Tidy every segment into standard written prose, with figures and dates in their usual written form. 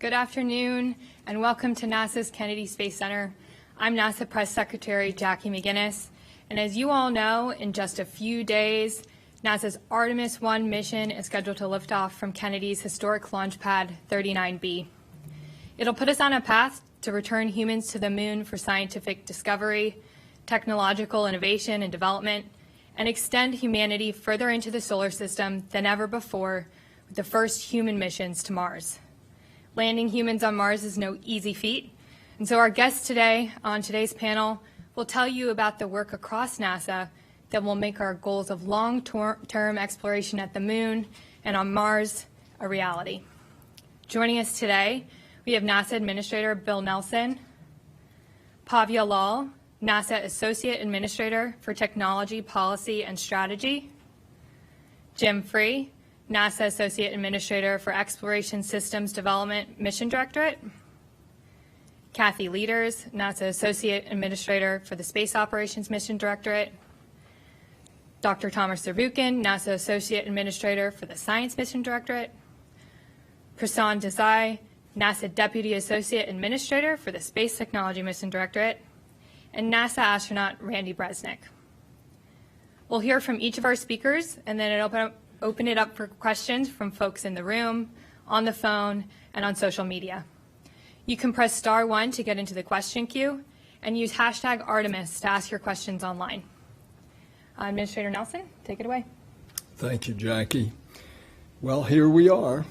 Good afternoon, and welcome to NASA's Kennedy Space Center. I'm NASA Press Secretary Jackie McGinnis, and as you all know, in just a few days, NASA's Artemis 1 mission is scheduled to lift off from Kennedy's historic launch pad 39B. It'll put us on a path to return humans to the moon for scientific discovery, technological innovation and development, and extend humanity further into the solar system than ever before with the first human missions to Mars. Landing humans on Mars is no easy feat. And so our guest today on today's panel will tell you about the work across NASA that will make our goals of long-term exploration at the Moon and on Mars a reality. Joining us today, we have NASA Administrator Bill Nelson, Bhavya Lal, NASA Associate Administrator for Technology, Policy, and Strategy, Jim Free, NASA Associate Administrator for Exploration Systems Development Mission Directorate, Kathy Lueders, NASA Associate Administrator for the Space Operations Mission Directorate, Dr. Thomas Zurbuchen, NASA Associate Administrator for the Science Mission Directorate, Prasun Desai, NASA Deputy Associate Administrator for the Space Technology Mission Directorate, and NASA astronaut Randy Bresnik. We'll hear from each of our speakers and then open it up for questions from folks in the room, on the phone, and on social media. You can press *1 to get into the question queue and use hashtag Artemis to ask your questions online. Administrator Nelson, take it away. Thank you, Jackie. Well, here we are.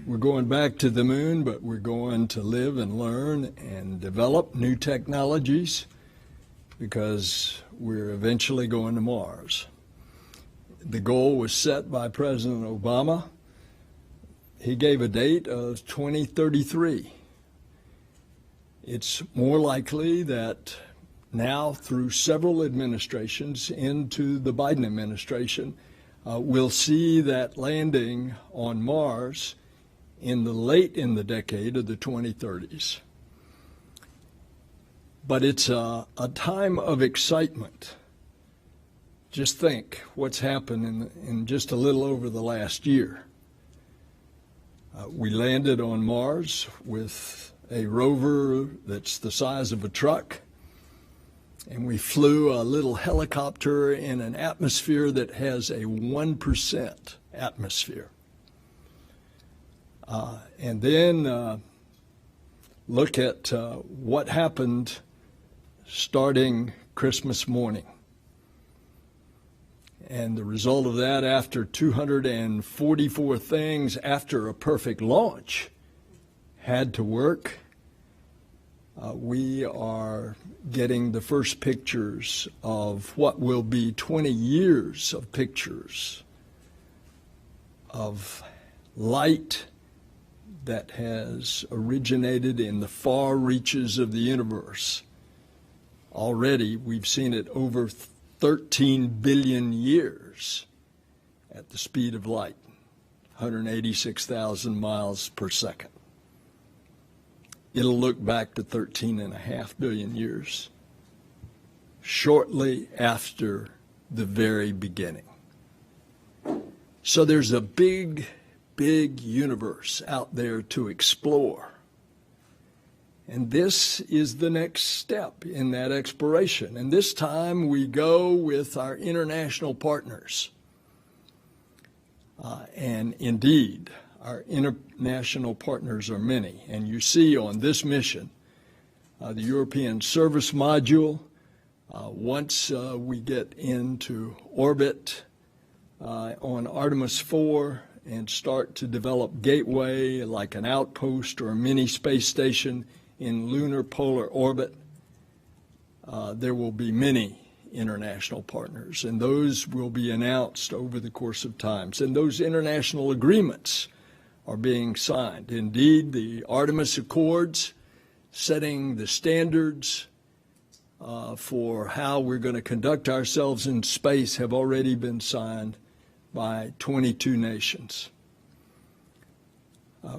We're going back to the Moon, but we're going to live and learn and develop new technologies because we're eventually going to Mars. The goal was set by President Obama. He gave a date of 2033. It's more likely that now, through several administrations into the Biden administration, we'll see that landing on Mars late in the decade of the 2030s. But it's a time of excitement. Just think what's happened in just a little over the last year. We landed on Mars with a rover that's the size of a truck, and we flew a little helicopter in an atmosphere that has a 1% atmosphere. And then look at what happened starting Christmas morning. And the result of that, after 244 things after a perfect launch had to work, we are getting the first pictures of what will be 20 years of pictures of light that has originated in the far reaches of the universe. Already, we've seen it over 13 billion years at the speed of light, 186,000 miles per second. It'll look back to 13.5 billion years, shortly after the very beginning. So there's a big, big universe out there to explore. And this is the next step in that exploration. And this time we go with our international partners. And indeed, our international partners are many. And you see on this mission, the European Service Module, once we get into orbit on Artemis 4 and start to develop Gateway like an outpost or a mini space station in lunar polar orbit, there will be many international partners, and those will be announced over the course of times. And those international agreements are being signed. Indeed, the Artemis Accords, setting the standards for how we're going to conduct ourselves in space, have already been signed by 22 nations.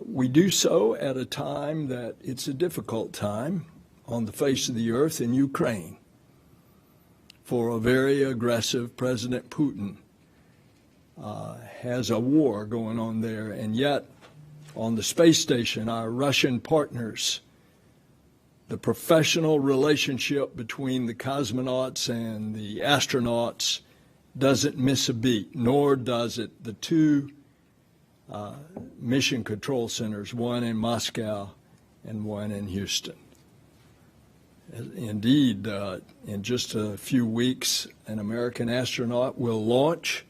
We do so at a time that it's a difficult time on the face of the earth in Ukraine for a very aggressive President Putin. Has a war going on there, and yet on the space station, our Russian partners, the professional relationship between the cosmonauts and the astronauts doesn't miss a beat, nor does it the two mission control centers, one in Moscow and one in Houston. Indeed, in just a few weeks, an American astronaut will launch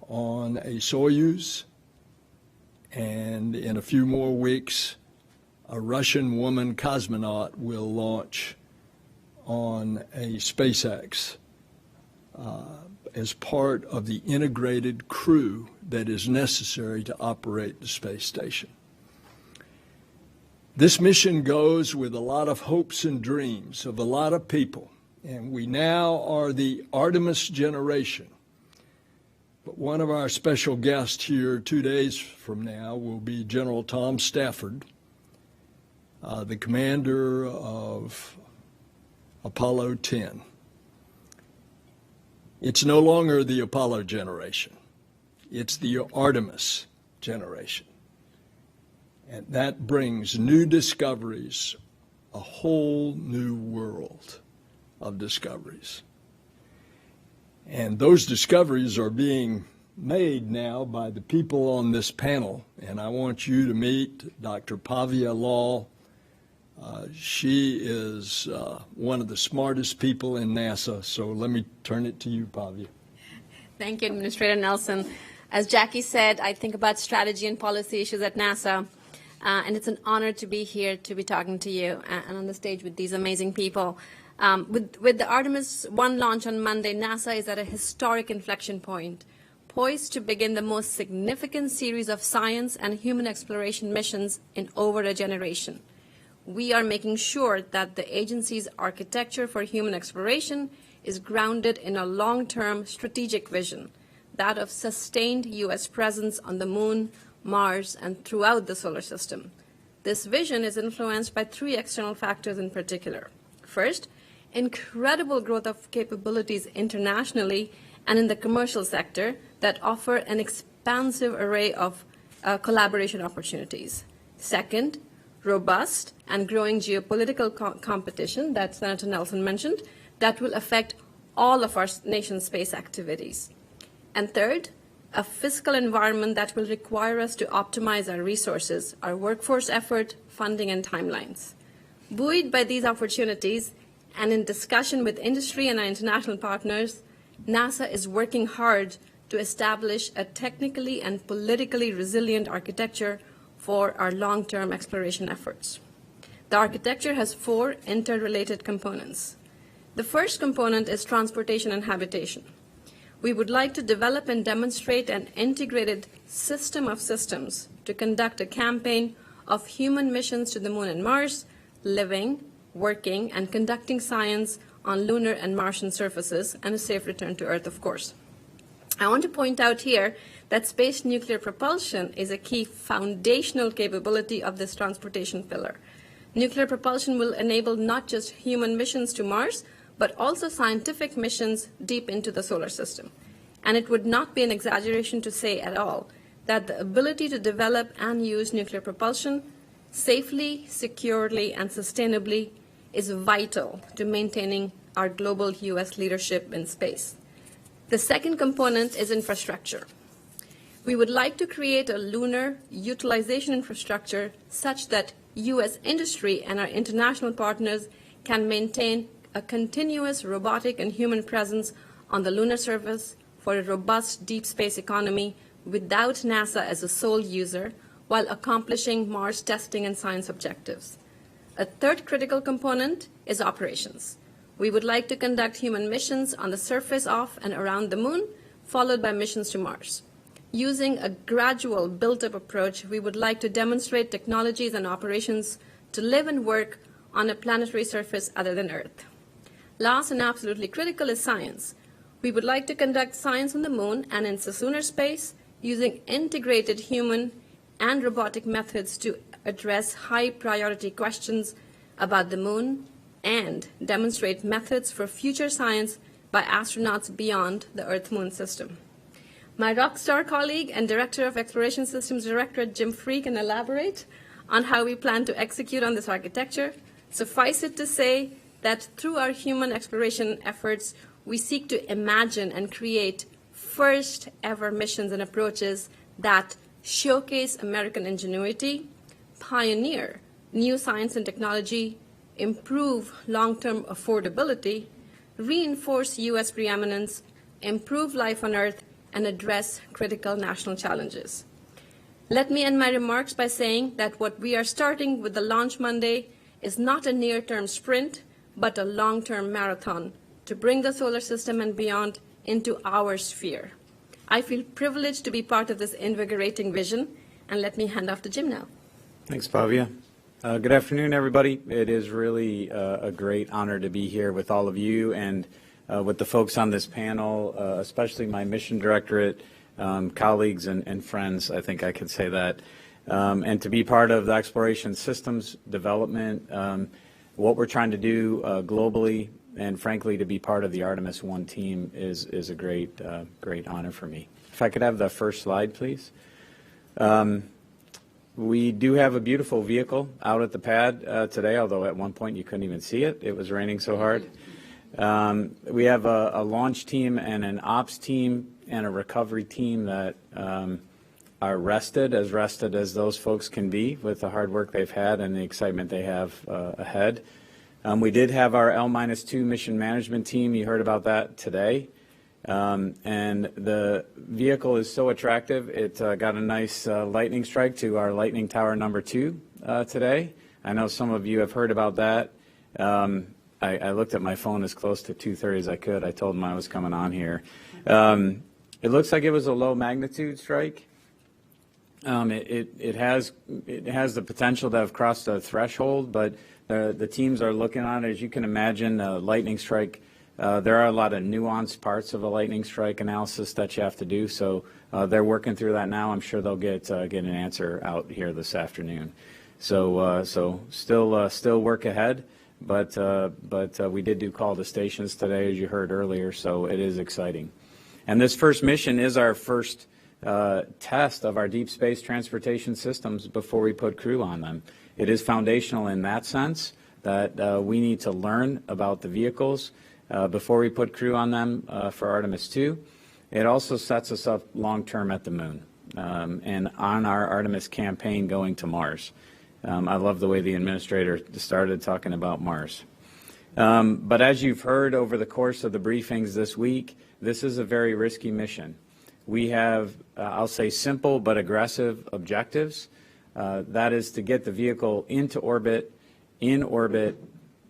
on a Soyuz, and in a few more weeks, a Russian woman cosmonaut will launch on a SpaceX as part of the integrated crew that is necessary to operate the space station. This mission goes with a lot of hopes and dreams of a lot of people, and we now are the Artemis generation. But one of our special guests here 2 days from now will be General Tom Stafford, the commander of Apollo 10. It's no longer the Apollo generation. It's the Artemis generation. And that brings new discoveries, a whole new world of discoveries. And those discoveries are being made now by the people on this panel. And I want you to meet Dr. Bhavya Lal. She is one of the smartest people in NASA. So let me turn it to you, Bhavya. Thank you, Administrator Nelson. As Jackie said, I think about strategy and policy issues at NASA. And it's an honor to be here to be talking to you and on the stage with these amazing people. With the Artemis 1 launch on Monday, NASA is at a historic inflection point, poised to begin the most significant series of science and human exploration missions in over a generation. We are making sure that the agency's architecture for human exploration is grounded in a long-term strategic vision, that of sustained U.S. presence on the Moon, Mars, and throughout the solar system. This vision is influenced by three external factors in particular. First, incredible growth of capabilities internationally and in the commercial sector that offer an expansive array of collaboration opportunities. Second, robust and growing geopolitical competition that Senator Nelson mentioned that will affect all of our nation's space activities. And third, a fiscal environment that will require us to optimize our resources, our workforce effort, funding, and timelines. Buoyed by these opportunities and in discussion with industry and our international partners, NASA is working hard to establish a technically and politically resilient architecture for our long-term exploration efforts. The architecture has four interrelated components. The first component is transportation and habitation. We would like to develop and demonstrate an integrated system of systems to conduct a campaign of human missions to the Moon and Mars, living, working, and conducting science on lunar and Martian surfaces, and a safe return to Earth, of course. I want to point out here that space nuclear propulsion is a key foundational capability of this transportation pillar. Nuclear propulsion will enable not just human missions to Mars, but also scientific missions deep into the solar system. And it would not be an exaggeration to say at all that the ability to develop and use nuclear propulsion safely, securely, and sustainably is vital to maintaining our global U.S. leadership in space. The second component is infrastructure. We would like to create a lunar utilization infrastructure such that U.S. industry and our international partners can maintain a continuous robotic and human presence on the lunar surface for a robust deep space economy without NASA as a sole user while accomplishing Mars testing and science objectives. A third critical component is operations. We would like to conduct human missions on the surface of and around the Moon, followed by missions to Mars. Using a gradual built-up approach, we would like to demonstrate technologies and operations to live and work on a planetary surface other than Earth. Last and absolutely critical is science. We would like to conduct science on the Moon and in cislunar space using integrated human and robotic methods to address high-priority questions about the Moon and demonstrate methods for future science by astronauts beyond the Earth-Moon system. My rockstar colleague and Director of Exploration Systems Directorate, Jim Free, can elaborate on how we plan to execute on this architecture. Suffice it to say that through our human exploration efforts, we seek to imagine and create first ever missions and approaches that showcase American ingenuity, pioneer new science and technology, improve long-term affordability, reinforce U.S. preeminence, improve life on Earth, and address critical national challenges. Let me end my remarks by saying that what we are starting with the launch Monday is not a near-term sprint, but a long-term marathon to bring the solar system and beyond into our sphere. I feel privileged to be part of this invigorating vision, and let me hand off to Jim now. Thanks, Bhavya. Good afternoon, everybody. It is really a great honor to be here with all of you and with the folks on this panel, especially my mission directorate colleagues and friends, I think I could say that, and to be part of the Exploration Systems Development, what we're trying to do globally, and frankly, to be part of the Artemis 1 team is a great honor for me. If I could have the first slide, please. We do have a beautiful vehicle out at the pad today, although at one point you couldn't even see it. It was raining so hard. We have a launch team and an ops team and a recovery team that are rested as those folks can be with the hard work they've had and the excitement they have ahead. We did have our L-2 mission management team. You heard about that today. And the vehicle is so attractive, it got a nice lightning strike to our Lightning Tower number 2 today. I know some of you have heard about that. I looked at my phone as close to 2:30 as I could. I told them I was coming on here. It looks like it was a low magnitude strike. It has the potential to have crossed a threshold, but the teams are looking on it. As you can imagine, a lightning strike, there are a lot of nuanced parts of a lightning strike analysis that you have to do. So they're working through that now. I'm sure they'll get an answer out here this afternoon. So still work ahead, but we did do call to stations today, as you heard earlier. So it is exciting. And this first mission is our first test of our deep space transportation systems before we put crew on them. It is foundational in that sense that we need to learn about the vehicles before we put crew on them for Artemis 2. It also sets us up long-term at the moon and on our Artemis campaign going to Mars. I love the way the administrator started talking about Mars. But as you've heard over the course of the briefings this week, this is a very risky mission. We have, I'll say, simple but aggressive objectives. That is to get the vehicle into orbit, in orbit,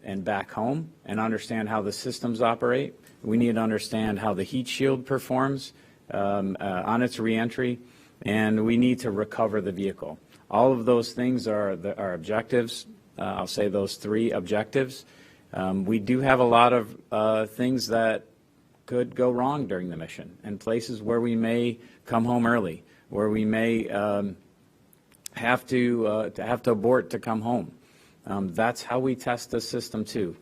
and back home, and understand how the systems operate. We need to understand how the heat shield performs on its reentry, and we need to recover the vehicle. All of those things are our objectives. I'll say those 3 objectives. We do have a lot of things that could go wrong during the mission, and places where we may come home early, where we may have to abort to come home. That's how we test the system too.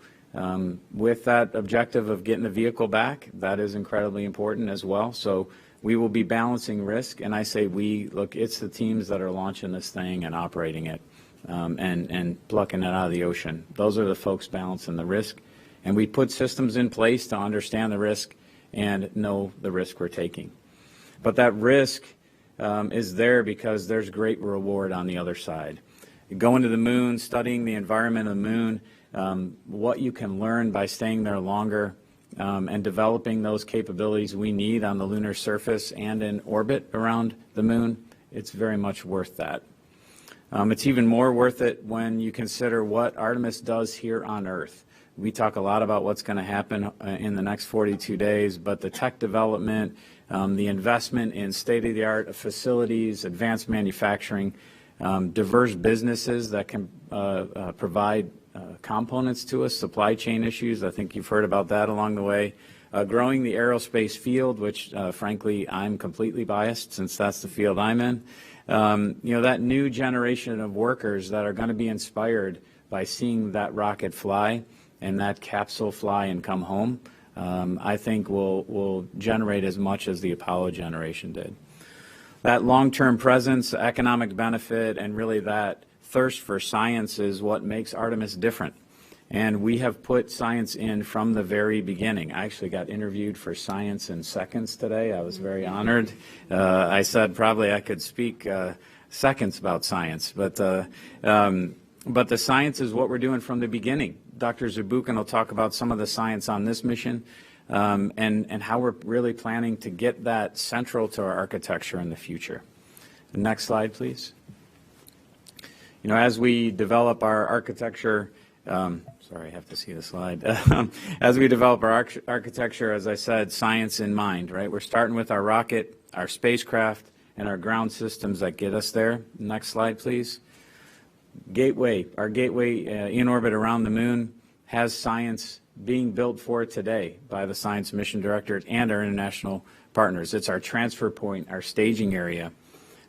With that objective of getting the vehicle back, that is incredibly important as well. So we will be balancing risk, and I say we, look, it's the teams that are launching this thing and operating it and plucking it out of the ocean. Those are the folks balancing the risk. And we put systems in place to understand the risk and know the risk we're taking. But that risk is there because there's great reward on the other side. Going to the moon, studying the environment of the moon, what you can learn by staying there longer and developing those capabilities we need on the lunar surface and in orbit around the moon, it's very much worth that. It's even more worth it when you consider what Artemis does here on Earth. We talk a lot about what's going to happen in the next 42 days, but the tech development, the investment in state-of-the-art facilities, advanced manufacturing, diverse businesses that can provide components to us, supply chain issues. I think you've heard about that along the way. Growing the aerospace field, which frankly I'm completely biased since that's the field I'm in. That new generation of workers that are going to be inspired by seeing that rocket fly and that capsule fly and come home, I think will generate as much as the Apollo generation did. That long-term presence, economic benefit, and really that thirst for science is what makes Artemis different. And we have put science in from the very beginning. I actually got interviewed for Science in Seconds today. I was very honored. I said probably I could speak seconds about science, but the science is what we're doing from the beginning. Dr. Zurbuchen will talk about some of the science on this mission and how we're really planning to get that central to our architecture in the future. The next slide, please. You know, as we develop our architecture, sorry, I have to see the slide. As we develop our architecture, as I said, science in mind, right? We're starting with our rocket, our spacecraft, and our ground systems that get us there. Next slide, please. Gateway, our gateway in orbit around the moon has science being built for it today by the Science Mission Directorate and our international partners. It's our transfer point, our staging area.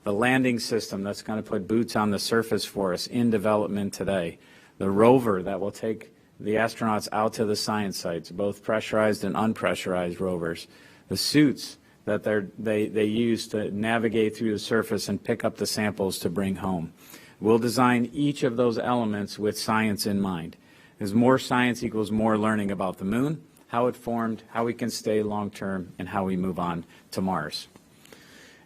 The landing system that's going to put boots on the surface for us in development today. The rover that will take the astronauts out to the science sites, both pressurized and unpressurized rovers. The suits that they use to navigate through the surface and pick up the samples to bring home. We'll design each of those elements with science in mind. Because more science equals more learning about the moon, how it formed, how we can stay long term, and how we move on to Mars.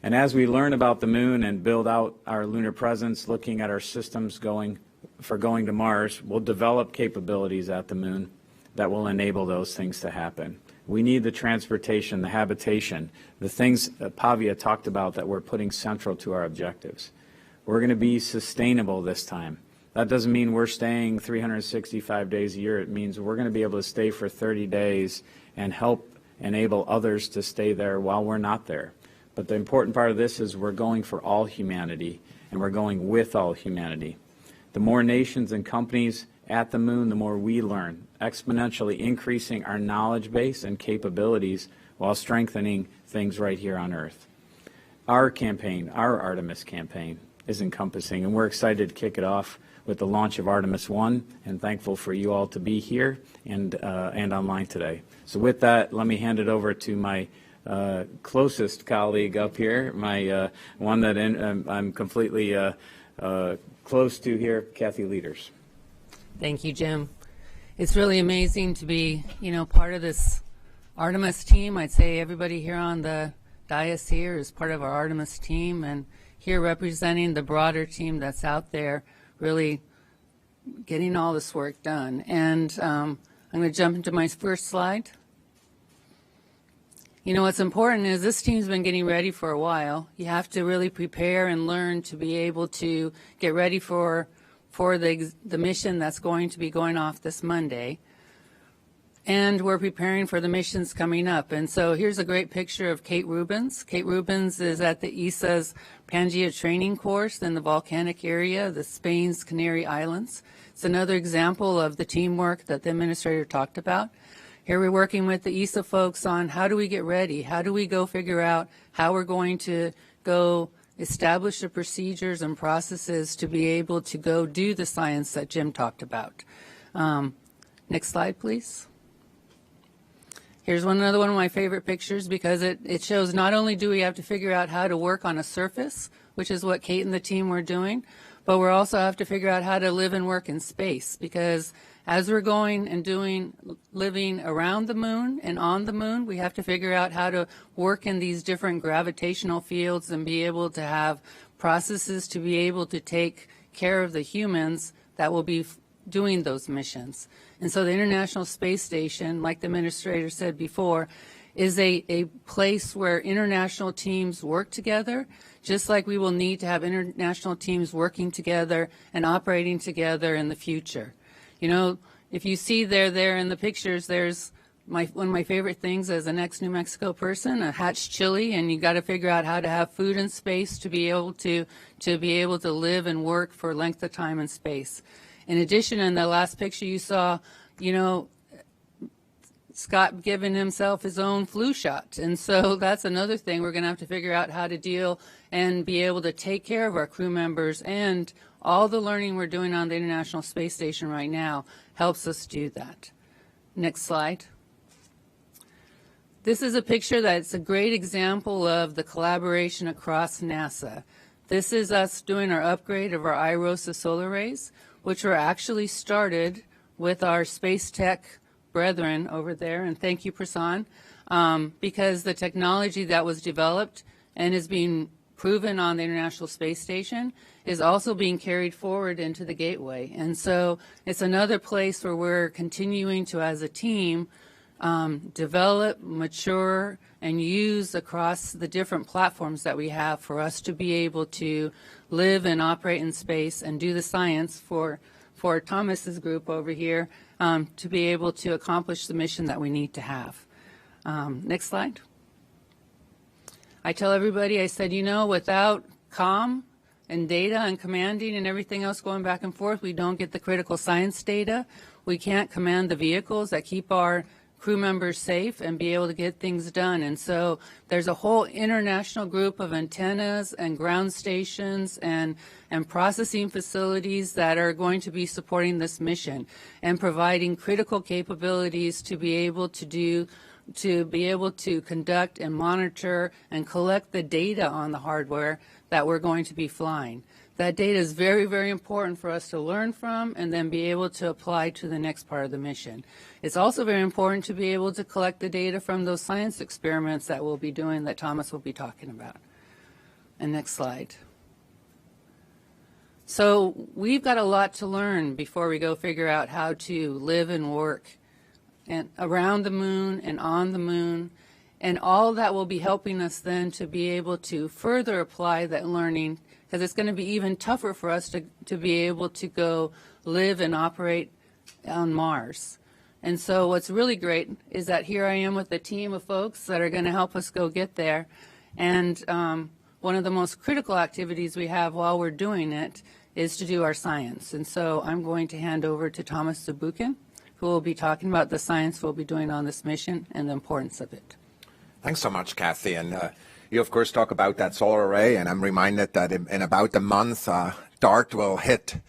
And as we learn about the moon and build out our lunar presence, looking at our systems going to Mars, we'll develop capabilities at the moon that will enable those things to happen. We need the transportation, the habitation, the things that Bhavya talked about that we're putting central to our objectives. We're going to be sustainable this time. That doesn't mean we're staying 365 days a year. It means we're going to be able to stay for 30 days and help enable others to stay there while we're not there. But the important part of this is we're going for all humanity, and we're going with all humanity. The more nations and companies at the moon, the more we learn, exponentially increasing our knowledge base and capabilities while strengthening things right here on Earth. Our campaign, our Artemis campaign, is encompassing, and we're excited to kick it off with the launch of Artemis 1, and thankful for you all to be here and online today. So with that, let me hand it over to my closest colleague up here, my one that I'm completely close to here, Kathy Lueders. Thank you, Jim. It's really amazing to be, part of this Artemis team. I'd say everybody here on the dais here is part of our Artemis team, and here representing the broader team that's out there really getting all this work done. And I'm going to jump into my first slide. What's important is this team's been getting ready for a while. You have to really prepare and learn to be able to get ready for the mission that's going to be going off this Monday. And we're preparing for the missions coming up. And so here's a great picture of Kate Rubens. Kate Rubens is at the ESA's Pangea training course in the volcanic area, the Spain's Canary Islands. It's another example of the teamwork that the administrator talked about. Here we're working with the ESA folks on how do we get ready? How do we go figure out how we're going to go establish the procedures and processes to be able to go do the science that Jim talked about. Next slide, please. Here's another one of my favorite pictures because it shows not only do we have to figure out how to work on a surface, which is what Kate and the team were doing, but we also have to figure out how to live and work in space, because as we're going and living around the moon and on the moon, we have to figure out how to work in these different gravitational fields and be able to have processes to be able to take care of the humans that will be doing those missions. And so the International Space Station, like the administrator said before, is a place where international teams work together, just like we will need to have international teams working together and operating together in the future. If you see there in the pictures, there's one of my favorite things as an ex-New Mexico person, a hatch chili, and you got to figure out how to have food in space to be able to live and work for a length of time in space. In addition, in the last picture you saw, Scott giving himself his own flu shot. And so that's another thing we're going to have to figure out how to deal and be able to take care of our crew members, and all the learning we're doing on the International Space Station right now helps us do that. Next slide. This is a picture that's a great example of the collaboration across NASA. This is us doing our upgrade of our iROSA solar arrays, which were actually started with our space tech brethren over there, and thank you, Prasun, because the technology that was developed and is being proven on the International Space Station is also being carried forward into the Gateway. And so it's another place where we're continuing to, as a team, develop, mature, and use across the different platforms that we have for us to be able to live and operate in space and do the science for Thomas's group over here to be able to accomplish the mission that we need to have. Next slide. I tell everybody, I said, without comm and data and commanding and everything else going back and forth, we don't get the critical science data. We can't command the vehicles that keep our crew members safe and be able to get things done. And so there's a whole international group of antennas and ground stations and processing facilities that are going to be supporting this mission and providing critical capabilities to be able to conduct and monitor and collect the data on the hardware that we're going to be flying. That data is very, very important for us to learn from and then be able to apply to the next part of the mission. It's also very important to be able to collect the data from those science experiments that we'll be doing that Thomas will be talking about. And next slide. So we've got a lot to learn before we go figure out how to live and work and around the moon and on the moon. And all that will be helping us then to be able to further apply that learning, because it's going to be even tougher for us to be able to go live and operate on Mars. And so what's really great is that here I am with a team of folks that are going to help us go get there. And one of the most critical activities we have while we're doing it is to do our science. And so I'm going to hand over to Thomas Zurbuchen, who will be talking about the science we'll be doing on this mission and the importance of it. Thanks so much, Kathy. And you, of course, talk about that solar array, and I'm reminded that in about a month, DART will hit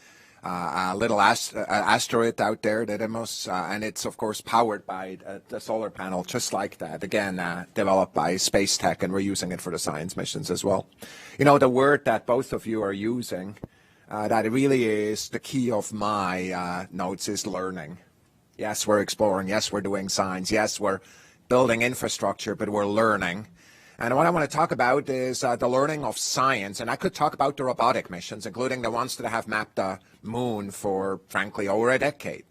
a little asteroid out there, Didymos, and it's, of course, powered by the solar panel, just like that, again, developed by Space Tech, and we're using it for the science missions as well. The word that both of you are using, that really is the key of my notes, is learning. Yes, we're exploring. Yes, we're doing science. Yes, we're building infrastructure, but we're learning. And what I want to talk about is the learning of science. And I could talk about the robotic missions, including the ones that have mapped the moon for, frankly, over a decade,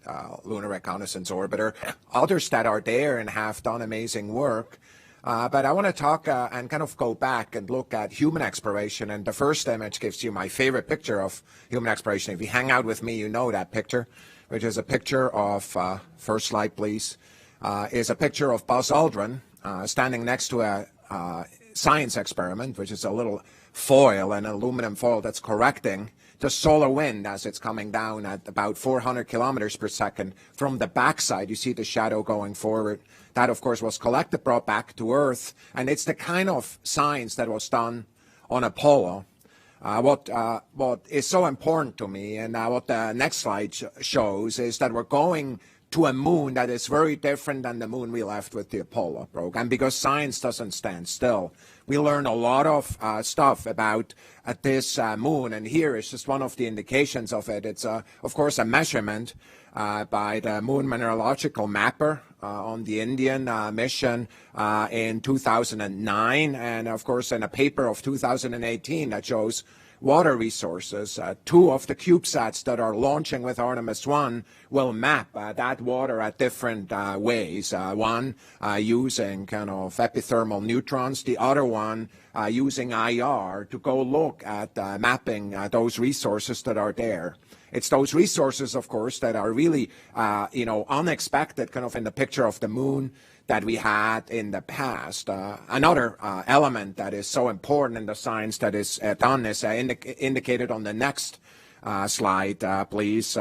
Lunar Reconnaissance Orbiter, others that are there and have done amazing work. But I want to talk and kind of go back and look at human exploration. And the first image gives you my favorite picture of human exploration. If you hang out with me, you know that picture, which is a picture of, first slide, please, is a picture of Buzz Aldrin standing next to a science experiment, which is a little foil, an aluminum foil that's correcting the solar wind as it's coming down at about 400 kilometers per second from the backside. You see the shadow going forward. That, of course, was collected, brought back to Earth, and it's the kind of science that was done on Apollo. What is so important to me, and what the next slide shows, is that we're going to a moon that is very different than the moon we left with the Apollo program, because science doesn't stand still. We learn a lot of stuff about this moon, and here is just one of the indications of it. It's, of course, a measurement by the Moon Mineralogical Mapper on the Indian mission in 2009, and, of course, in a paper of 2018 that shows water resources. Two of the CubeSats that are launching with Artemis 1 will map that water at different ways. One using kind of epithermal neutrons, the other one using IR to go look at mapping those resources that are there. It's those resources, of course, that are really, unexpected, kind of in the picture of the moon that we had in the past. Another element that is so important in the science that is done is indicated on the next slide, please,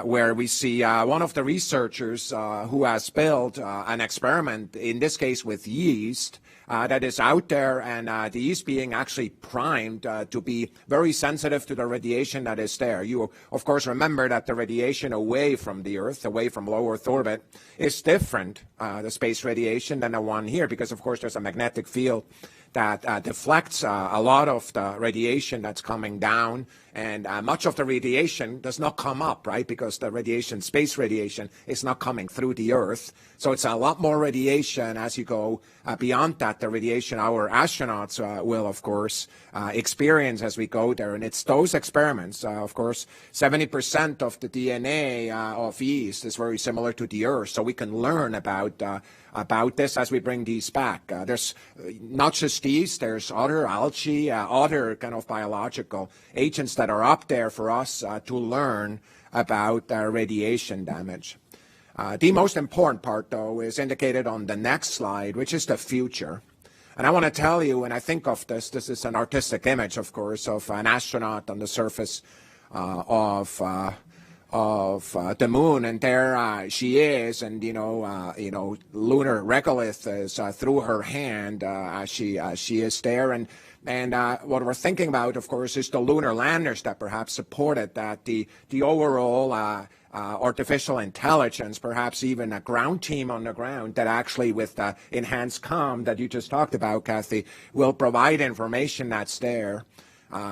where we see one of the researchers who has built an experiment, in this case with yeast, that is out there, and the yeast being actually primed to be very sensitive to the radiation that is there. You, of course, remember that the radiation away from the Earth, away from low Earth orbit, is different, the space radiation, than the one here, because, of course, there's a magnetic field that deflects a lot of the radiation that's coming down And much of the radiation does not come up, right? Because the radiation, space radiation, is not coming through the Earth. So it's a lot more radiation as you go beyond that. The radiation our astronauts will, of course, experience as we go there. And it's those experiments, of course, 70% of the DNA of yeast is very similar to the Earth. So we can learn about this as we bring these back. There's not just these, there's other algae, other kind of biological agents that are up there for us to learn about radiation damage. The most important part, though, is indicated on the next slide, which is the future. And I want to tell you, when I think of this is an artistic image, of course, of an astronaut on the surface of the moon, and there she is, and lunar regolith is through her hand as she is there, and what we're thinking about, of course, is the lunar landers that perhaps supported that, the overall artificial intelligence, perhaps even a ground team on the ground that actually, with the enhanced comm that you just talked about, Kathy, will provide information that's there.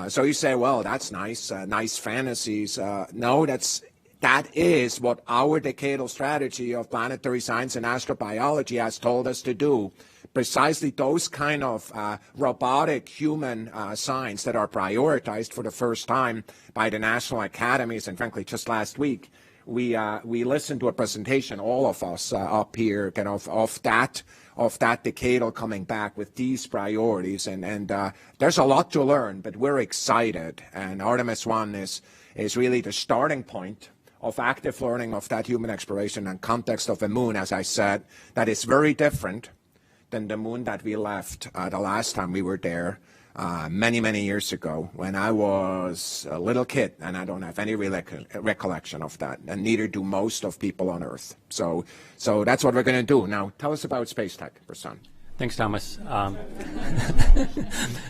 So you say, well, that's nice, nice fantasies. No, that is what our decadal strategy of planetary science and astrobiology has told us to do. Precisely those kind of robotic human science that are prioritized for the first time by the national academies. And frankly, just last week, we listened to a presentation, all of us up here, kind of that decadal coming back with these priorities. And there's a lot to learn, but we're excited. And Artemis 1 is really the starting point of active learning of that human exploration and context of the moon, as I said, that is very different than the moon that we left the last time we were there many, many years ago when I was a little kid, and I don't have any recollection of that, and neither do most of people on Earth. So that's what we're going to do. Now, tell us about space tech, Prasun. Thanks, Thomas.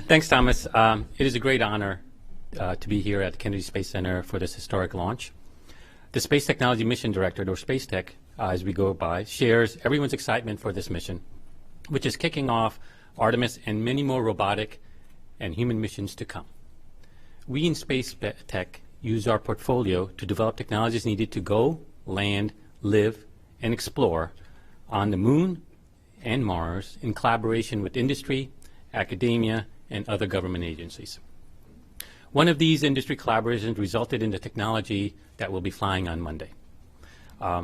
Thanks, Thomas. It is a great honor to be here at the Kennedy Space Center for this historic launch. The Space Technology Mission Directorate, or Space Tech, as we go by, shares everyone's excitement for this mission, which is kicking off Artemis and many more robotic and human missions to come. We in Space Tech use our portfolio to develop technologies needed to go, land, live, and explore on the moon and Mars in collaboration with industry, academia, and other government agencies. One of these industry collaborations resulted in the technology that will be flying on Monday.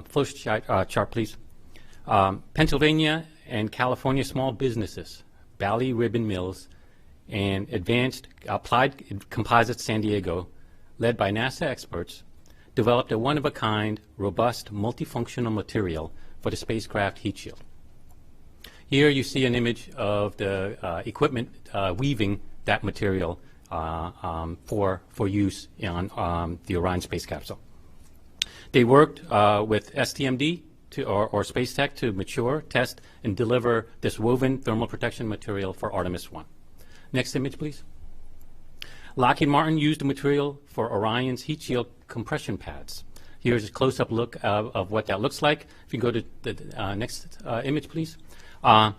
First chart, please. Pennsylvania and California small businesses, Bally Ribbon Mills, and Advanced Applied Composites San Diego, led by NASA experts, developed a one-of-a-kind, robust, multifunctional material for the spacecraft heat shield. Here you see an image of the equipment weaving that material for use on the Orion space capsule. They worked with STMD or Space Tech to mature, test, and deliver this woven thermal protection material for Artemis 1. Next image, please. Lockheed Martin used the material for Orion's heat shield compression pads. Here's a close-up look of what that looks like. If you go to the next image, please. On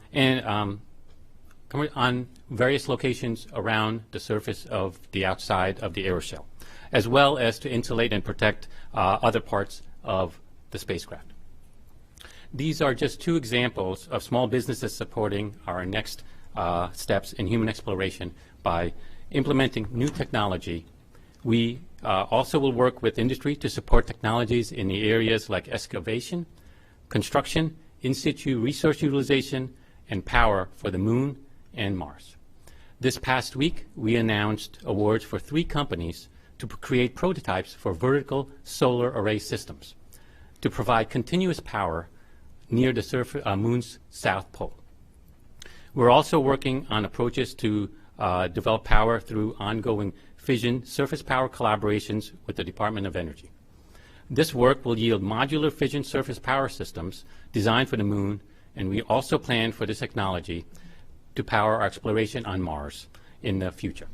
various locations around the surface of the outside of the aeroshell, as well as to insulate and protect other parts of the spacecraft. These are just two examples of small businesses supporting our next steps in human exploration by implementing new technology. We also will work with industry to support technologies in the areas like excavation, construction, in situ resource utilization, and power for the moon and Mars. This past week, we announced awards for 3 companies to create prototypes for vertical solar array systems to provide continuous power near the moon's south pole. We're also working on approaches to develop power through ongoing fission surface power collaborations with the Department of Energy. This work will yield modular fission surface power systems designed for the moon, and we also plan for this technology to power our exploration on Mars in the future.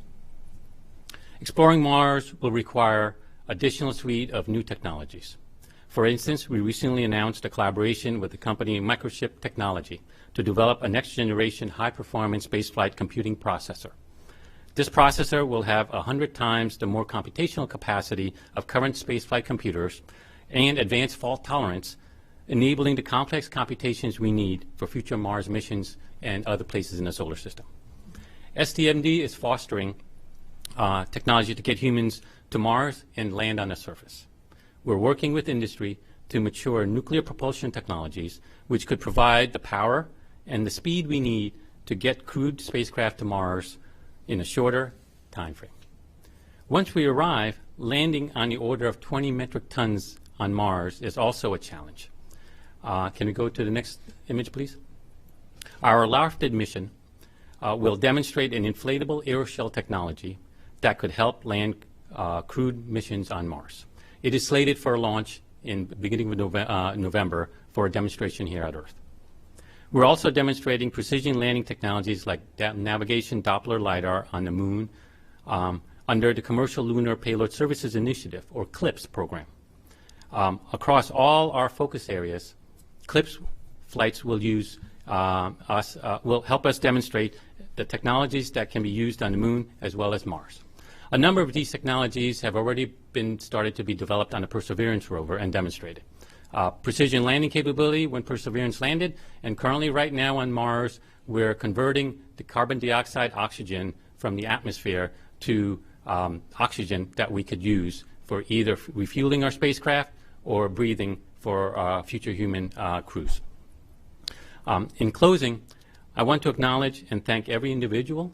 Exploring Mars will require additional suite of new technologies. For instance, we recently announced a collaboration with the company Microchip Technology to develop a next-generation high-performance spaceflight computing processor. This processor will have 100 times the more computational capacity of current spaceflight computers and advanced fault tolerance, enabling the complex computations we need for future Mars missions and other places in the solar system. SDMD is fostering technology to get humans to Mars and land on the surface. We're working with industry to mature nuclear propulsion technologies, which could provide the power and the speed we need to get crewed spacecraft to Mars in a shorter time frame. Once we arrive, landing on the order of 20 metric tons on Mars is also a challenge. Can we go to the next image, please? Our LARFTED mission will demonstrate an inflatable aeroshell technology that could help land crewed missions on Mars. It is slated for launch in the beginning of November for a demonstration here at Earth. We're also demonstrating precision landing technologies like navigation Doppler LiDAR on the moon under the Commercial Lunar Payload Services Initiative, or CLPS program. Across all our focus areas, CLPS flights will will help us demonstrate the technologies that can be used on the moon as well as Mars. A number of these technologies have already been started to be developed on the Perseverance rover and demonstrated. Precision landing capability when Perseverance landed, and currently right now on Mars, we're converting the carbon dioxide oxygen from the atmosphere to oxygen that we could use for either refueling our spacecraft or breathing for future human crews. In closing, I want to acknowledge and thank every individual,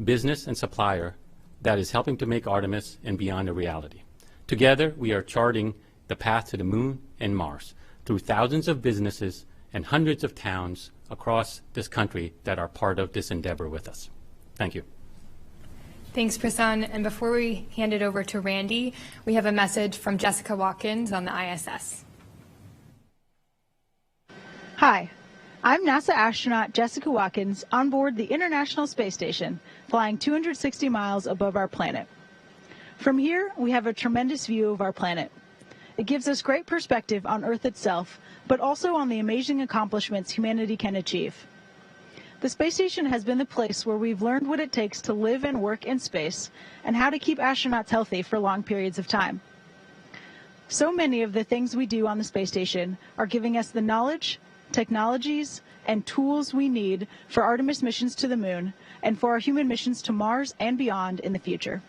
business, and supplier that is helping to make Artemis and beyond a reality. Together, we are charting the path to the moon and Mars through thousands of businesses and hundreds of towns across this country that are part of this endeavor with us. Thank you. Thanks, Prasun. And before we hand it over to Randy, we have a message from Jessica Watkins on the ISS. Hi, I'm NASA astronaut Jessica Watkins on board the International Space Station, flying 260 miles above our planet. From here, we have a tremendous view of our planet. It gives us great perspective on Earth itself, but also on the amazing accomplishments humanity can achieve. The space station has been the place where we've learned what it takes to live and work in space and how to keep astronauts healthy for long periods of time. So many of the things we do on the space station are giving us the knowledge, technologies, and tools we need for Artemis missions to the moon and for our human missions to Mars and beyond in the future.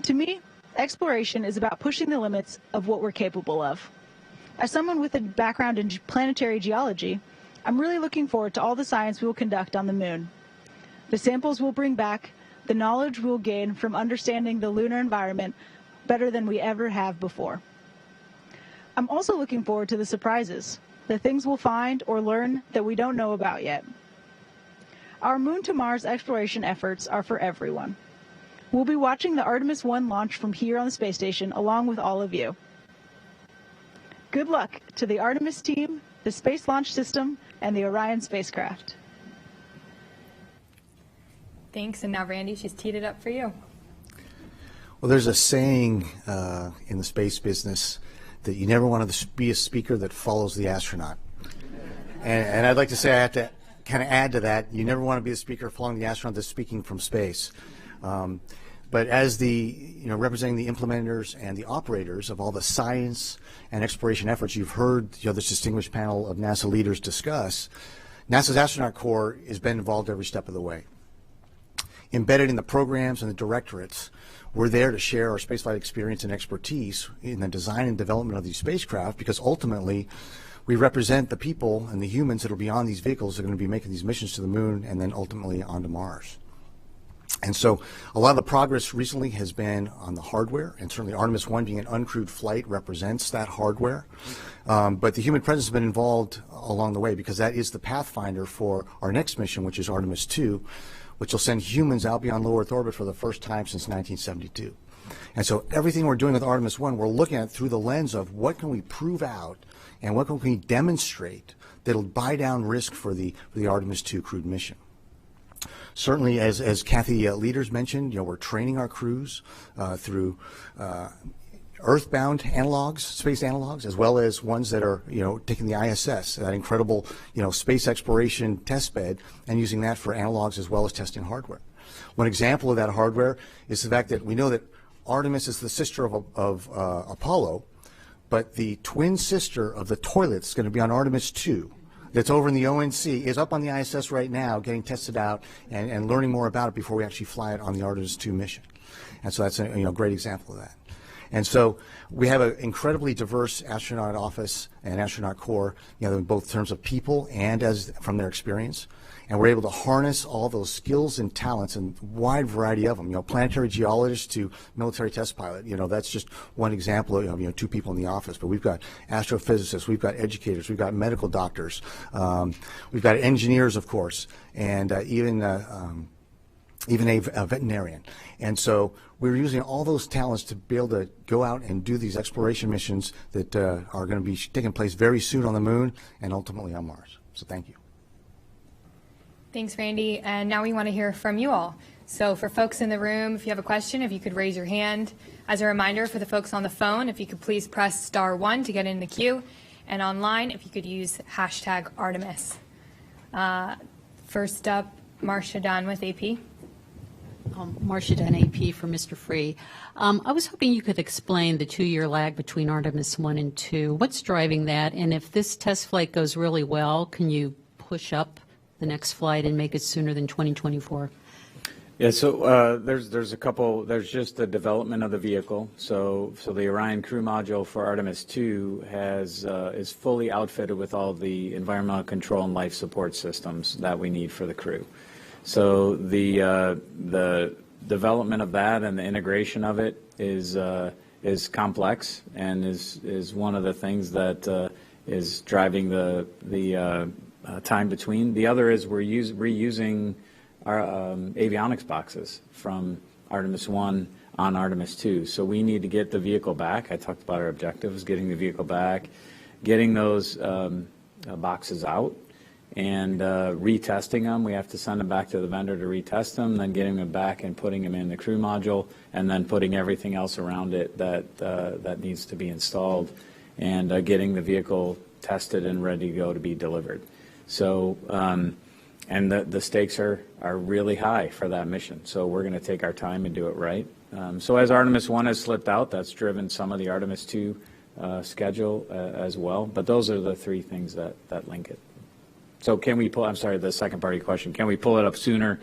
To me, exploration is about pushing the limits of what we're capable of. As someone with a background in planetary geology, I'm really looking forward to all the science we will conduct on the moon. The samples we'll bring back, the knowledge we'll gain from understanding the lunar environment better than we ever have before. I'm also looking forward to the surprises, the things we'll find or learn that we don't know about yet. Our Moon to Mars exploration efforts are for everyone. We'll be watching the Artemis 1 launch from here on the space station along with all of you. Good luck to the Artemis team, the Space Launch System, and the Orion spacecraft. Thanks, and now Randy, she's teed it up for you. Well, there's a saying in the space business that you never want to be a speaker that follows the astronaut. And I'd like to say I have to kind of add to that. You never want to be a speaker following the astronaut that's speaking from space. But as representing the implementers and the operators of all the science and exploration efforts you've heard this distinguished panel of NASA leaders discuss, NASA's Astronaut Corps has been involved every step of the way. Embedded in the programs and the directorates, we're there to share our spaceflight experience and expertise in the design and development of these spacecraft, because ultimately we represent the people and the humans that will be on these vehicles that are going to be making these missions to the moon and then ultimately onto Mars. And so a lot of the progress recently has been on the hardware, and certainly Artemis 1 being an uncrewed flight represents that hardware. But the human presence has been involved along the way, because that is the pathfinder for our next mission, which is Artemis 2, which will send humans out beyond low Earth orbit for the first time since 1972. And so everything we're doing with Artemis 1, we're looking at through the lens of what can we prove out and what can we demonstrate that'll buy down risk for the Artemis 2 crewed mission. Certainly, as Kathy Lueders mentioned, we're training our crews through Earthbound analogs, space analogs, as well as ones that are, taking the ISS, that incredible, space exploration test bed, and using that for analogs as well as testing hardware. One example of that hardware is the fact that we know that Artemis is the sister of Apollo, but the twin sister of the toilet is going to be on Artemis 2. That's over in the ONC, is up on the ISS right now, getting tested out and learning more about it before we actually fly it on the Artemis 2 mission. And so that's a great example of that. And so we have an incredibly diverse astronaut office and astronaut corps, in both terms of people and as from their experience. And we're able to harness all those skills and talents and wide variety of them. Planetary geologist to military test pilot. That's just one example of 2 people in the office. But we've got astrophysicists, we've got educators, we've got medical doctors, we've got engineers, of course, and even a veterinarian. And so we're using all those talents to be able to go out and do these exploration missions that are going to be taking place very soon on the moon and ultimately on Mars. So thank you. Thanks, Randy. And now we want to hear from you all. So for folks in the room, if you have a question, if you could raise your hand. As a reminder for the folks on the phone, if you could please press *1 to get in the queue. And online, if you could use #Artemis. First up, Marcia Dunn with AP. Marcia Dunn, AP for Mr. Free. I was hoping you could explain the 2-year lag between Artemis 1 and 2. What's driving that? And if this test flight goes really well, can you push up the next flight and make it sooner than 2024? Yeah, so there's a couple. There's just the development of the vehicle. So the Orion crew module for Artemis 2 is fully outfitted with all the environmental control and life support systems that we need for the crew. So the development of that and the integration of it is complex and is one of the things that is driving the time between. The other is we're reusing our avionics boxes from Artemis 1 on Artemis 2. So we need to get the vehicle back. I talked about our objectives, getting the vehicle back, getting those boxes out, and retesting them. We have to send them back to the vendor to retest them, then getting them back and putting them in the crew module, and then putting everything else around it that needs to be installed, and getting the vehicle tested and ready to go to be delivered. So, and the stakes are really high for that mission. So we're going to take our time and do it right. So as Artemis 1 has slipped out, that's driven some of the Artemis 2 schedule as well. But those are the 3 things that link it. So can we pull, I'm sorry, the second part of your question, can we pull it up sooner?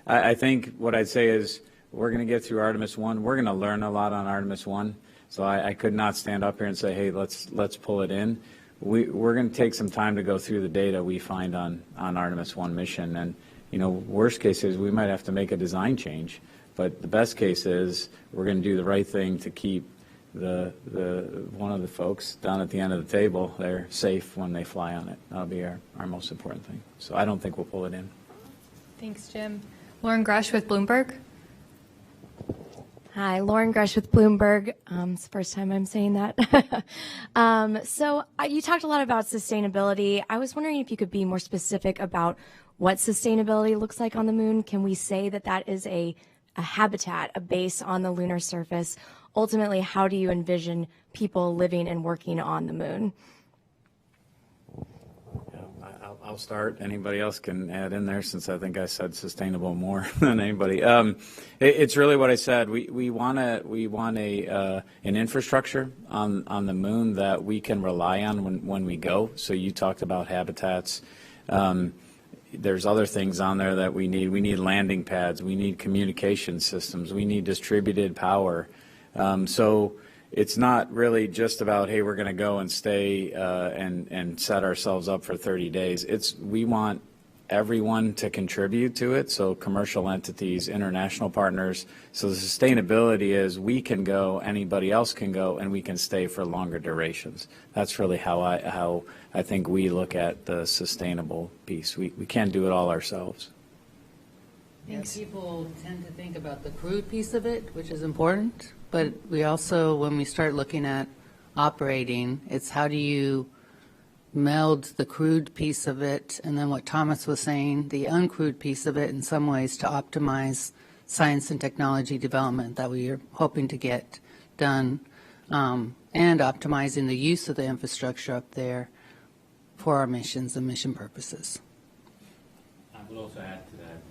I think what I'd say is we're going to get through Artemis 1. We're going to learn a lot on Artemis 1. So I could not stand up here and say, hey, let's pull it in. We're going to take some time to go through the data we find on Artemis 1 mission. And, worst case is we might have to make a design change. But the best case is we're going to do the right thing to keep the one of the folks down at the end of the table, they're safe when they fly on it. That'll be our most important thing. So I don't think we'll pull it in. Thanks, Jim. Lauren Grush with Bloomberg. Hi, Lauren Grush with Bloomberg. It's the first time I'm saying that. So you talked a lot about sustainability. I was wondering if you could be more specific about what sustainability looks like on the moon. Can we say that that is a habitat, a base on the lunar surface? Ultimately, how do you envision people living and working on the moon? I'll start. Anybody else can add in there, since I think I said sustainable more than anybody. It's really what I said. We want an infrastructure on the moon that we can rely on when we go. So you talked about habitats. There's other things on there that we need. We need landing pads. We need communication systems. We need distributed power. So it's not really just about, hey, we're going to go and stay and set ourselves up for 30 days. We want everyone to contribute to it, so commercial entities, international partners. So the sustainability is we can go, anybody else can go, and we can stay for longer durations. That's really how I think we look at the sustainable piece. We can't do it all ourselves. Yeah, people tend to think about the crewed piece of it, which is important, but we also, when we start looking at operating, it's how do you meld the crewed piece of it, and then what Thomas was saying, the uncrewed piece of it in some ways to optimize science and technology development that we are hoping to get done and optimizing the use of the infrastructure up there for our missions and mission purposes. I will also add to that,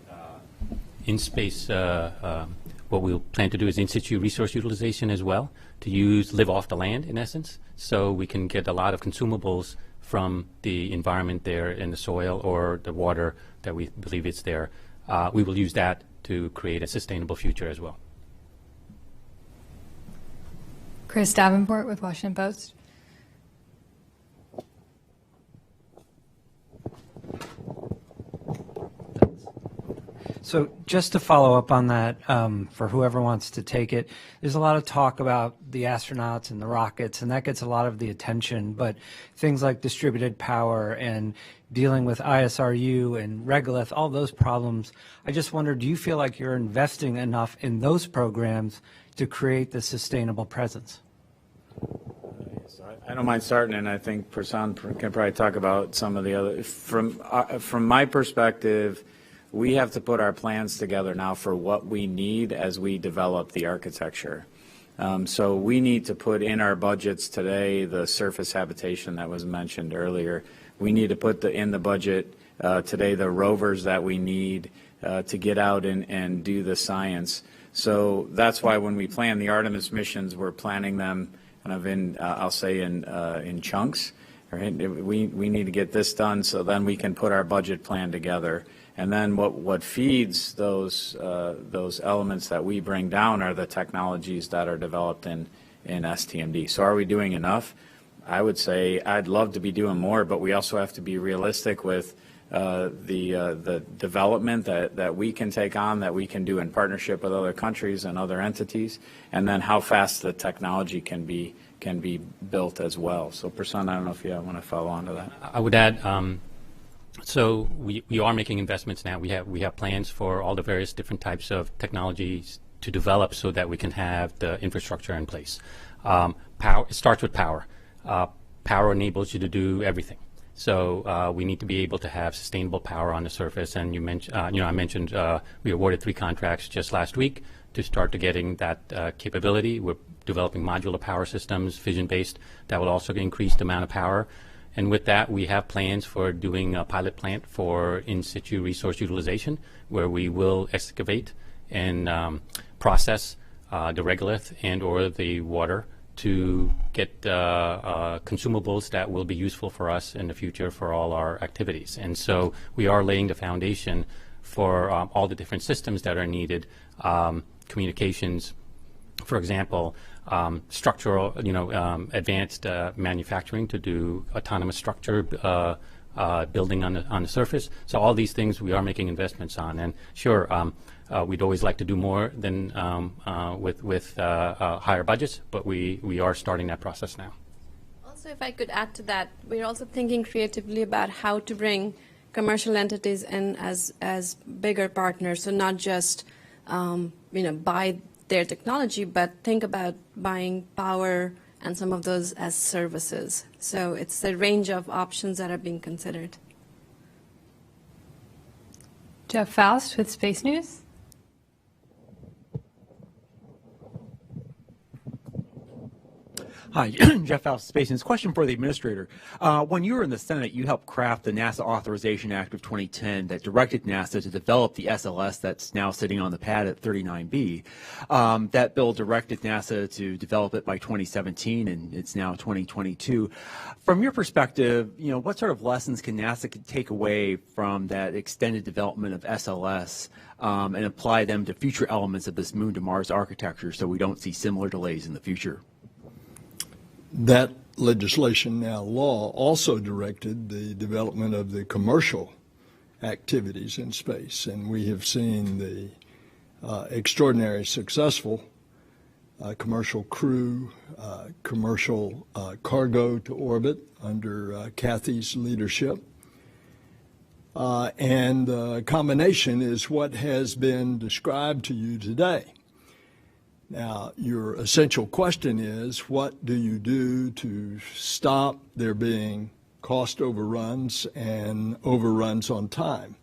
in space, what we'll plan to do is in situ resource utilization as well, to live off the land in essence, so we can get a lot of consumables from the environment there in the soil or the water that we believe is there. We will use that to create a sustainable future as well. Chris Davenport with Washington Post. So just to follow up on that, for whoever wants to take it, there's a lot of talk about the astronauts and the rockets, and that gets a lot of the attention, but things like distributed power and dealing with ISRU and regolith, all those problems, I just wonder, do you feel like you're investing enough in those programs to create the sustainable presence? I don't mind starting, and I think Prasun can probably talk about some of the other. From my perspective, we have to put our plans together now for what we need as we develop the architecture. So we need to put in our budgets today the surface habitation that was mentioned earlier. We need to put in the budget today the rovers that we need to get out and do the science. So that's why when we plan the Artemis missions, we're planning them kind of in, I'll say, in chunks. Right? We need to get this done so then we can put our budget plan together. And then what feeds those elements that we bring down are the technologies that are developed in STMD. So are we doing enough? I would say I'd love to be doing more, but we also have to be realistic with the development that we can take on, that we can do in partnership with other countries and other entities, and then how fast the technology can be built as well. So Prasun, I don't know if you want to follow on to that. I would add, so we are making investments now. We have plans for all the various different types of technologies to develop so that we can have the infrastructure in place. Power, it starts with power. Power enables you to do everything. So we need to be able to have sustainable power on the surface. And you mentioned, I mentioned we awarded 3 contracts just last week to start to getting that capability. We're developing modular power systems, fission-based, that will also increase the amount of power. And with that, we have plans for doing a pilot plant for in situ resource utilization, where we will excavate and process the regolith and or the water to get consumables that will be useful for us in the future for all our activities. And so we are laying the foundation for all the different systems that are needed, communications, for example, structural, advanced manufacturing to do autonomous structure building on the surface. So all these things we are making investments on. And sure, we'd always like to do more than with higher budgets, but we are starting that process now. Also, if I could add to that, we're also thinking creatively about how to bring commercial entities in as bigger partners. So not just buy their technology, but think about buying power and some of those as services. So it's a range of options that are being considered. Jeff Faust with Space News. Hi, Jeff Faust, Space News. Question for the administrator. When you were in the Senate, you helped craft the NASA Authorization Act of 2010 that directed NASA to develop the SLS that's now sitting on the pad at 39B. That bill directed NASA to develop it by 2017, and it's now 2022. From your perspective, what sort of lessons can NASA take away from that extended development of SLS and apply them to future elements of this Moon to Mars architecture so we don't see similar delays in the future? That legislation, now law, also directed the development of the commercial activities in space, and we have seen the extraordinary successful commercial crew, commercial cargo to orbit under Kathy's leadership. And the combination is what has been described to you today. Now, your essential question is, what do you do to stop there being cost overruns and overruns on time?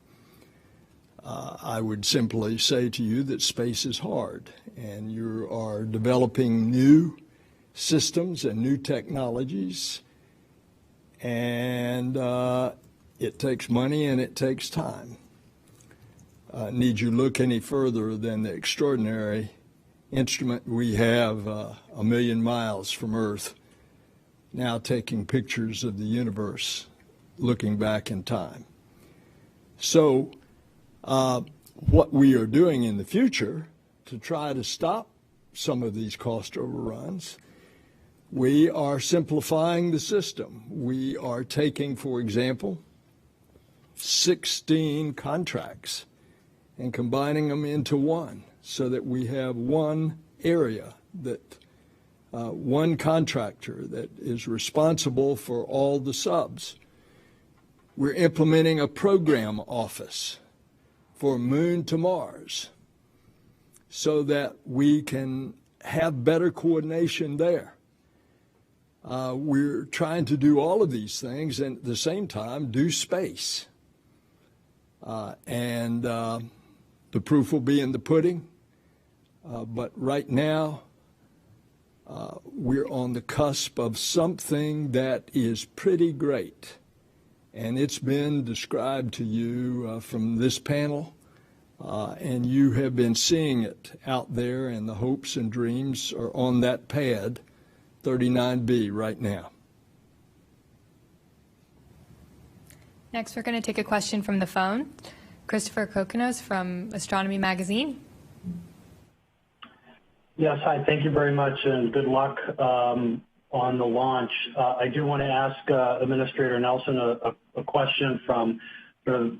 I would simply say to you that space is hard, and you are developing new systems and new technologies, and it takes money and it takes time. Need you look any further than the extraordinary instrument we have 1 million miles from Earth, now taking pictures of the universe, looking back in time. So what we are doing in the future to try to stop some of these cost overruns, we are simplifying the system. We are taking, for example, 16 contracts and combining them into one so that we have one area, that one contractor that is responsible for all the subs. We're implementing a program office for Moon to Mars so that we can have better coordination there. We're trying to do all of these things and at the same time do space. And the proof will be in the pudding. But right now, we're on the cusp of something that is pretty great. And it's been described to you from this panel, and you have been seeing it out there, and the hopes and dreams are on that pad, 39B, right now. Next, we're going to take a question from the phone. Christopher Kokonos from Astronomy Magazine. Yes, hi, thank you very much, and good luck on the launch. I do want to ask Administrator Nelson a question from the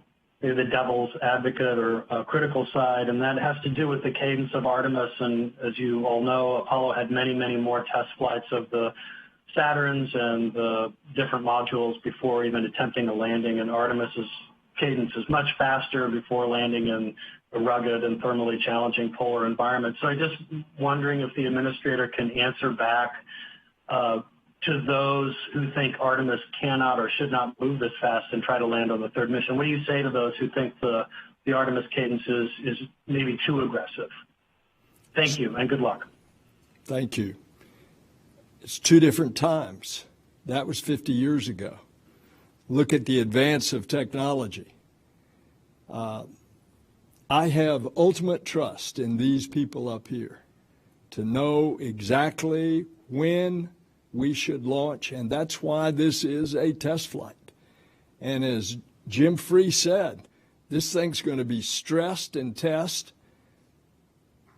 devil's advocate or critical side, and that has to do with the cadence of Artemis. And as you all know, Apollo had many, many more test flights of the Saturns and the different modules before even attempting a landing, and Artemis's cadence is much faster before landing in a rugged and thermally challenging polar environment. So I'm just wondering if the administrator can answer back to those who think Artemis cannot or should not move this fast and try to land on the third mission. What do you say to those who think the Artemis cadence is maybe too aggressive? Thank you, and good luck. Thank you. It's two different times. That was 50 years ago. Look at the advance of technology. I have ultimate trust in these people up here to know exactly when we should launch, and that's why this is a test flight. And as Jim Free said, this thing's going to be stressed and tested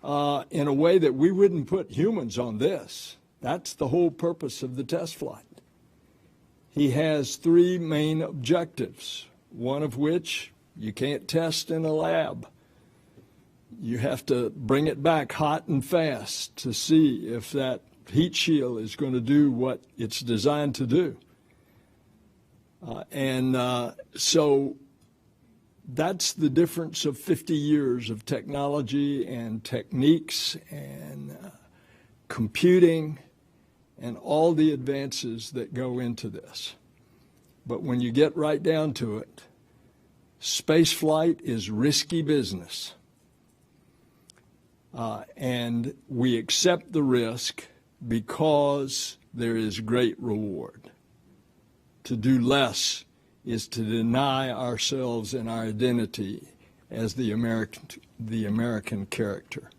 in a way that we wouldn't put humans on this. That's the whole purpose of the test flight. He has three main objectives, one of which you can't test in a lab. You have to bring it back hot and fast to see if that heat shield is going to do what it's designed to do. So that's the difference of 50 years of technology and techniques and computing and all the advances that go into this. But when you get right down to it, space flight is risky business. And we accept the risk because there is great reward. To do less is to deny ourselves and our identity as the American character.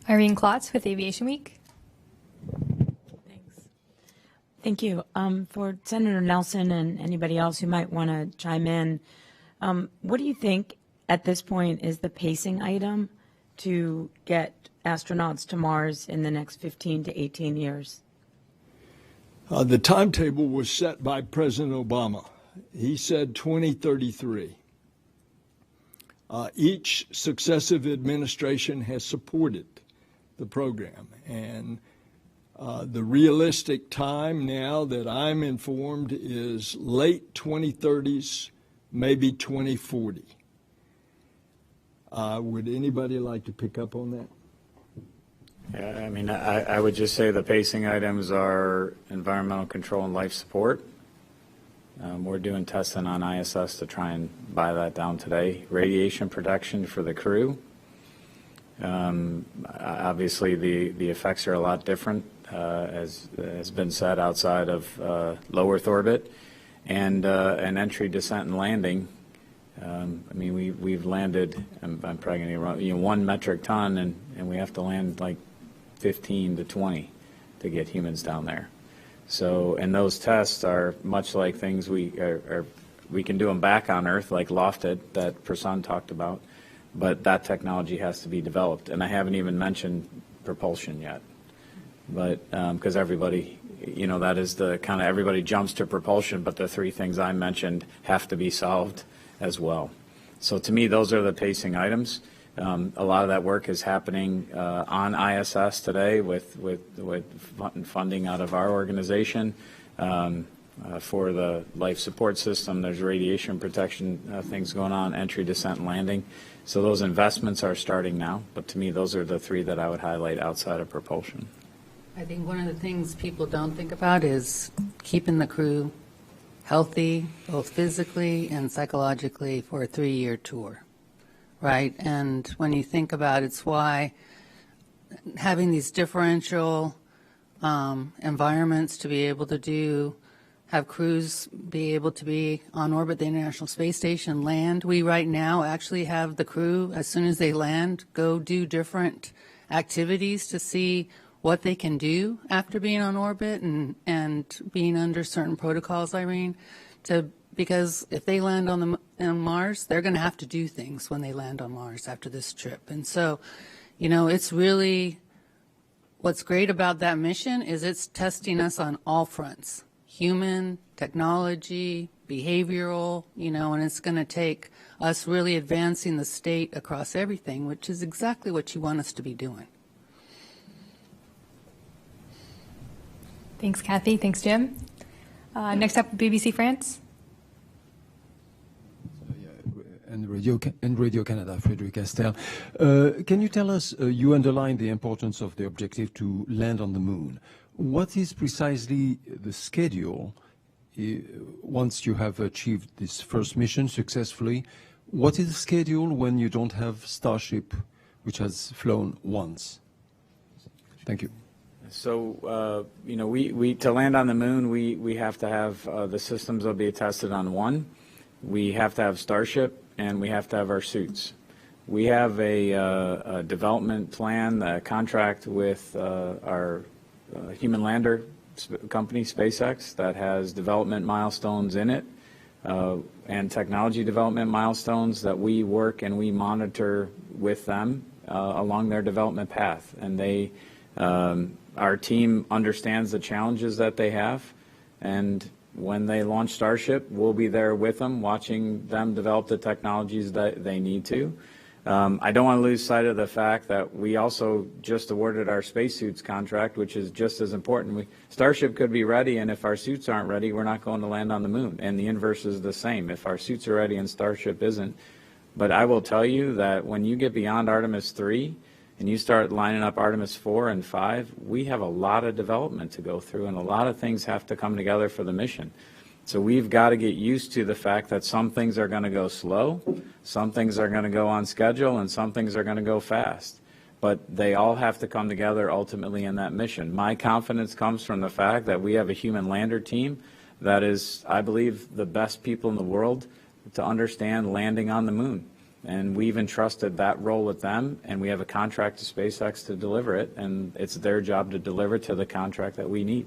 Irene Klotz with Aviation Week. Thanks. Thank you. For Senator Nelson and anybody else who might want to chime in, what do you think at this point is the pacing item to get astronauts to Mars in the next 15 to 18 years? The timetable was set by President Obama. He said 2033. Each successive administration has supported the program, and the realistic time now that I'm informed is late 2030s, maybe 2040. Would anybody like to pick up on that? Yeah, I mean, I would just say the pacing items are environmental control and life support. We're doing testing on ISS to try and buy that down today. Radiation protection for the crew. Obviously, the effects are a lot different, as has been said, outside of low Earth orbit, and an entry, descent, and landing. I mean, we've landed, I'm probably going to get wrong, 1 metric ton, and we have to land like 15 to 20 to get humans down there. So, and those tests are much like things we can do them back on Earth, like lofted that Prasun talked about, but that technology has to be developed. And I haven't even mentioned propulsion yet, but because everybody, that is the kind of, everybody jumps to propulsion, but the 3 things I mentioned have to be solved as well. So to me, those are the pacing items. A lot of that work is happening on ISS today with funding out of our organization. For the life support system, there's radiation protection things going on, entry, descent, and landing. So those investments are starting now, but to me, those are the 3 that I would highlight outside of propulsion. I think one of the things people don't think about is keeping the crew healthy, both physically and psychologically, for a 3-year tour, right? And when you think about it, it's why having these differential environments to be able to have crews be able to be on orbit, the International Space Station, land. We right now actually have the crew, as soon as they land, go do different activities to see what they can do after being on orbit and being under certain protocols, Irene, because if they land on Mars, they're going to have to do things when they land on Mars after this trip. And so, it's really, what's great about that mission is it's testing us on all fronts: human, technology, behavioral, and it's going to take us really advancing the state across everything, which is exactly what you want us to be doing. Thanks, Kathy. Thanks, Jim. Next up, BBC France. And Radio Canada, Frédéric Castel. Can you tell us, you underlined the importance of the objective to land on the moon. What is precisely the schedule once you have achieved this first mission successfully? What is the schedule when you don't have Starship, which has flown once? Thank you. So, we to land on the moon, we have to have the systems will be tested on 1. We have to have Starship, and we have to have our suits. We have a development plan, a contract with our human lander company, SpaceX, that has development milestones in it, and technology development milestones that we work and we monitor with them along their development path. And they, our team understands the challenges that they have, and when they launch Starship, we'll be there with them, watching them develop the technologies that they need to. I don't want to lose sight of the fact that we also just awarded our spacesuits contract, which is just as important. Starship could be ready, and if our suits aren't ready, we're not going to land on the moon. And the inverse is the same. If our suits are ready and Starship isn't. But I will tell you that when you get beyond Artemis 3 and you start lining up Artemis 4 and 5, we have a lot of development to go through, and a lot of things have to come together for the mission. So we've got to get used to the fact that some things are going to go slow, some things are going to go on schedule, and some things are going to go fast. But they all have to come together ultimately in that mission. My confidence comes from the fact that we have a human lander team that is, I believe, the best people in the world to understand landing on the moon. And we've entrusted that role with them, and we have a contract to SpaceX to deliver it, and it's their job to deliver to the contract that we need.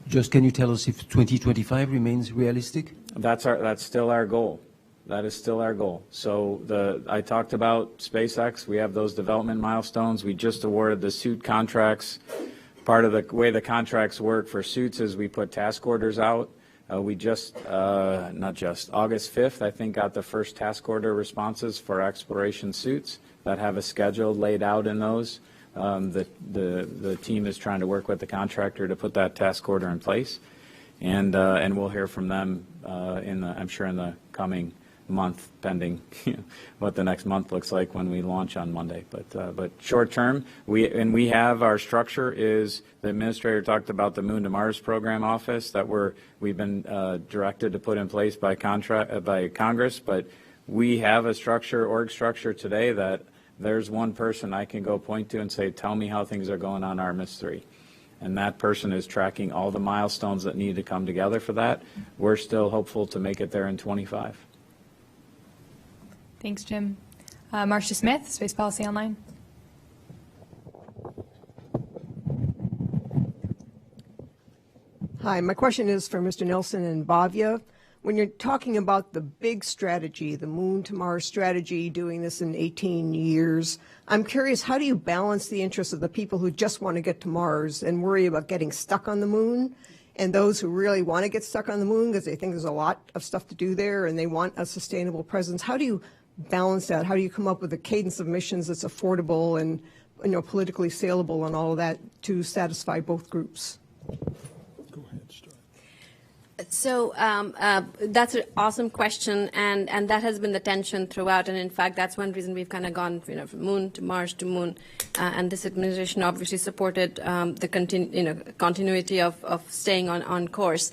Just can you tell us if 2025 remains realistic? That's still our goal. That is still our goal. So I talked about SpaceX. We have those development milestones. We just awarded the suit contracts. Part of the way the contracts work for suits is we put task orders out. We just, August 5th, I think, got the first task order responses for exploration suits that have a schedule laid out in those. The team is trying to work with the contractor to put that task order in place, and we'll hear from them I'm sure in the coming month, pending what the next month looks like when we launch on Monday. But short term, we have our structure is the administrator talked about the Moon to Mars program office that we've been directed to put in place by Congress. But we have a org structure today that there's one person I can go point to and say, tell me how things are going on Artemis 3. And that person is tracking all the milestones that need to come together for that. We're still hopeful to make it there in 25. Thanks, Jim. Marcia Smith, Space Policy Online. Hi, my question is for Mr. Nelson and Bhavya. When you're talking about the big strategy, the Moon to Mars strategy, doing this in 18 years, I'm curious, how do you balance the interests of the people who just want to get to Mars and worry about getting stuck on the Moon, and those who really want to get stuck on the Moon because they think there's a lot of stuff to do there and they want a sustainable presence? How do you balance that? How do you come up with a cadence of missions that's affordable and, you know, politically saleable and all of that to satisfy both groups? Go ahead, start. So that's an awesome question, and that has been the tension throughout. And in fact, that's one reason we've kind of gone, from Moon to Mars to Moon. And this administration obviously supported the continuity of staying on course.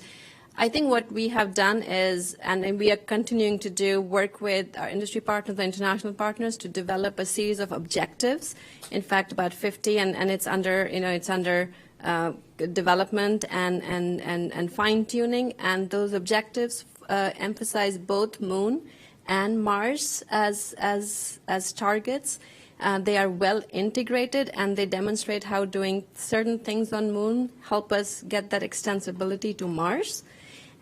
I think what we have done is, and we are continuing to do, work with our industry partners, the international partners, to develop a series of objectives. In fact, about 50, and it's under, development and fine-tuning, and those objectives emphasize both Moon and Mars as targets. They are well integrated, and they demonstrate how doing certain things on Moon help us get that extensibility to Mars,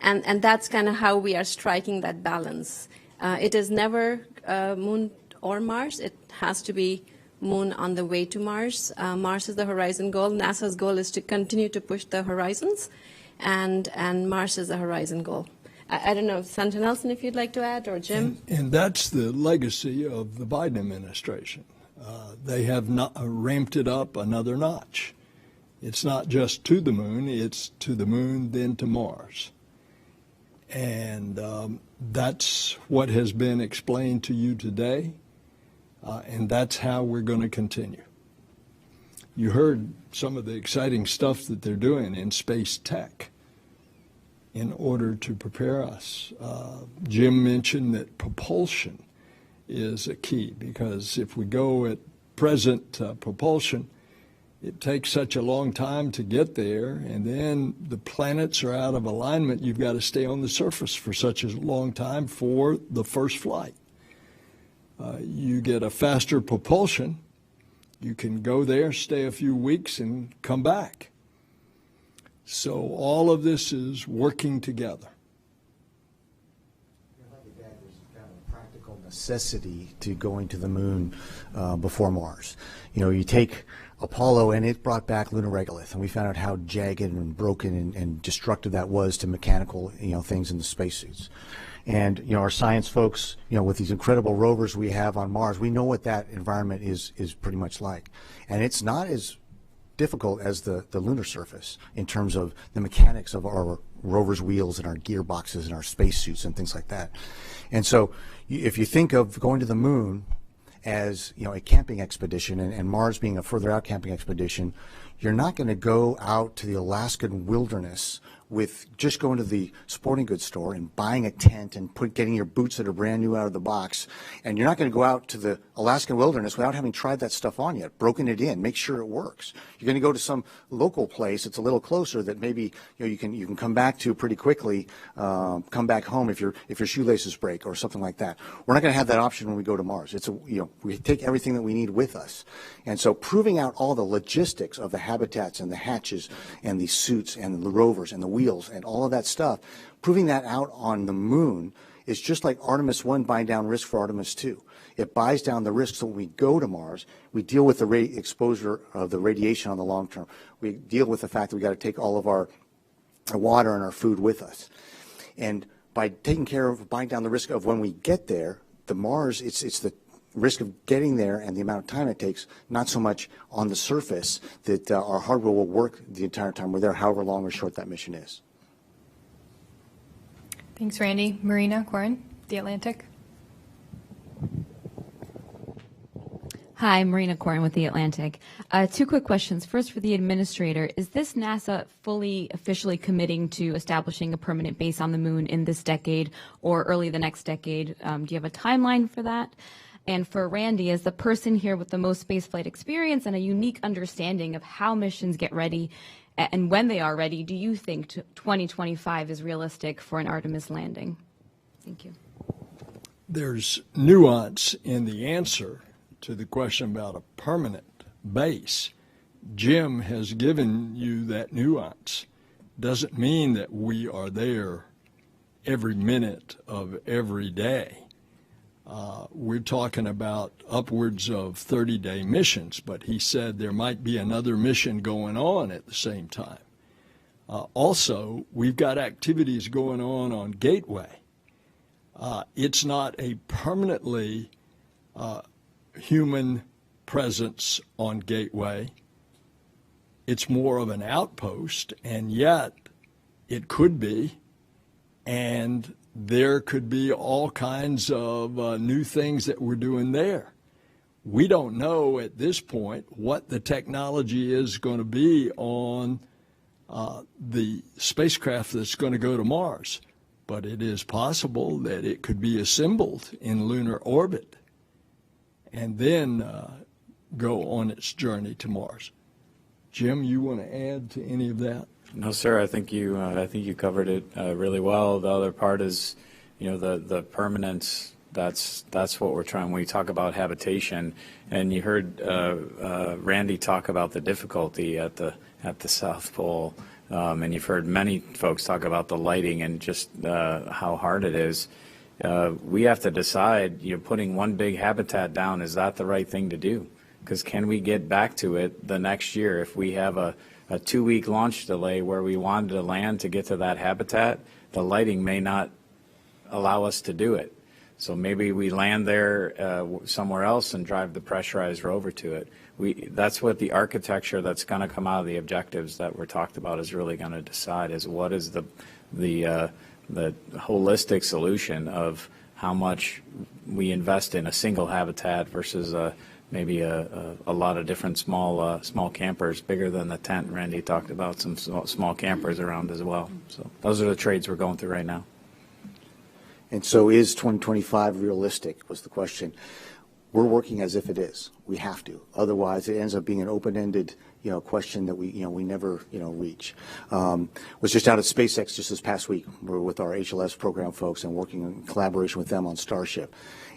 and that's kind of how we are striking that balance. It is never Moon or Mars. It has to be Moon on the way to Mars. Mars is the horizon goal. NASA's goal is to continue to push the horizons, and Mars is the horizon goal. I don't know, Senator Nelson, if you'd like to add, or Jim? And that's the legacy of the Biden administration. They have not ramped it up another notch. It's not just to the Moon, it's to the Moon, then to Mars. And that's what has been explained to you today. And that's how we're going to continue. You heard some of the exciting stuff that they're doing in space tech in order to prepare us. Jim mentioned that propulsion is a key, because if we go at present propulsion, it takes such a long time to get there, and then the planets are out of alignment. You've got to stay on the surface for such a long time for the first flight. You get a faster propulsion, you can go there, stay a few weeks, and come back. So all of this is working together. There's kind of a practical necessity to going to the Moon before Mars. You take Apollo, and it brought back lunar regolith, and we found out how jagged and broken and destructive that was to mechanical things in the spacesuits. And our science folks, with these incredible rovers we have on Mars, we know what that environment is pretty much like. And it's not as difficult as the lunar surface in terms of the mechanics of our rovers' wheels and our gearboxes and our spacesuits and things like that. And so if you think of going to the Moon as a camping expedition, and Mars being a further out camping expedition, you're not going to go out to the Alaskan wilderness with just going to the sporting goods store and buying a tent and getting your boots that are brand new out of the box. And you're not going to go out to the Alaskan wilderness without having tried that stuff on yet, broken it in, make sure it works. You're going to go to some local place that's a little closer that maybe you can come back to pretty quickly, come back home if your shoelaces break or something like that. We're not going to have that option when we go to Mars. It's we take everything that we need with us. And so proving out all the logistics of the habitats and the hatches and the suits and the rovers and the wheels and all of that stuff, proving that out on the Moon is just like Artemis 1 buying down risk for Artemis 2. It buys down the risk so when we go to Mars, we deal with the exposure of the radiation on the long term. We deal with the fact that we got to take all of our water and our food with us. And by taking care of buying down the risk of when we get there, the Mars, it's the risk of getting there and the amount of time it takes, not so much on the surface that our hardware will work the entire time we're there, however long or short that mission is. Thanks, Randy. Marina, Corin, The Atlantic. Hi, Marina Corin with The Atlantic. Two quick questions. First, for the administrator, is this NASA fully officially committing to establishing a permanent base on the moon in this decade or early the next decade? Do you have a timeline for that? And for Randy, as the person here with the most spaceflight experience and a unique understanding of how missions get ready and when they are ready, do you think 2025 is realistic for an Artemis landing? Thank you. There's nuance in the answer to the question about a permanent base. Jim has given you that nuance. Doesn't mean that we are there every minute of every day. We're talking about upwards of 30-day missions, but he said there might be another mission going on at the same time. Also, we've got activities going on Gateway. It's not a permanently human presence on Gateway. It's more of an outpost, and yet it could be, and there could be all kinds of new things that we're doing there. We don't know at this point what the technology is going to be on the spacecraft that's going to go to Mars, but it is possible that it could be assembled in lunar orbit and then go on its journey to Mars. Jim, you want to add to any of that? No, sir. I think you covered it really well. The other part is, the permanence. That's what we're trying. When we talk about habitation, and you heard Randy talk about the difficulty at the South Pole, and you've heard many folks talk about the lighting and just how hard it is. We have to decide, putting one big habitat down, is that the right thing to do? Because can we get back to it the next year if we have a 2-week launch delay where we wanted to land to get to that habitat? The lighting may not allow us to do it. So maybe we land there somewhere else and drive the pressurized rover to it. That's what the architecture that's going to come out of the objectives that were talked about is really going to decide, is what is the holistic solution of how much we invest in a single habitat versus maybe a lot of different small campers, bigger than the tent. Randy talked about some small campers around as well. So those are the trades we're going through right now. And so is 2025 realistic, was the question. We're working as if it is. We have to. Otherwise, it ends up being an open-ended, question that we never, reach. Was just out at SpaceX just this past week. We're with our HLS program folks and working in collaboration with them on Starship.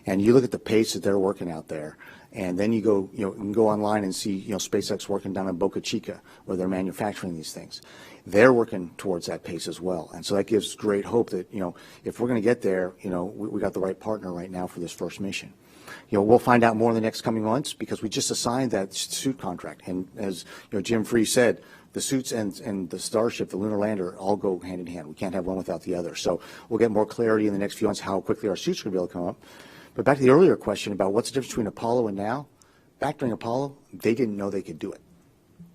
And you look at the pace that they're working out there, and then you go, you can go online and see, SpaceX working down in Boca Chica where they're manufacturing these things. They're working towards that pace as well. And so that gives great hope that, if we're going to get there, we got the right partner right now for this first mission. We'll find out more in the next coming months because we just assigned that suit contract. And as Jim Free said, the suits and the Starship, the lunar lander, all go hand in hand. We can't have one without the other. So we'll get more clarity in the next few months how quickly our suits are going to be able to come up. But back to the earlier question about what's the difference between Apollo and now, back during Apollo, they didn't know they could do it.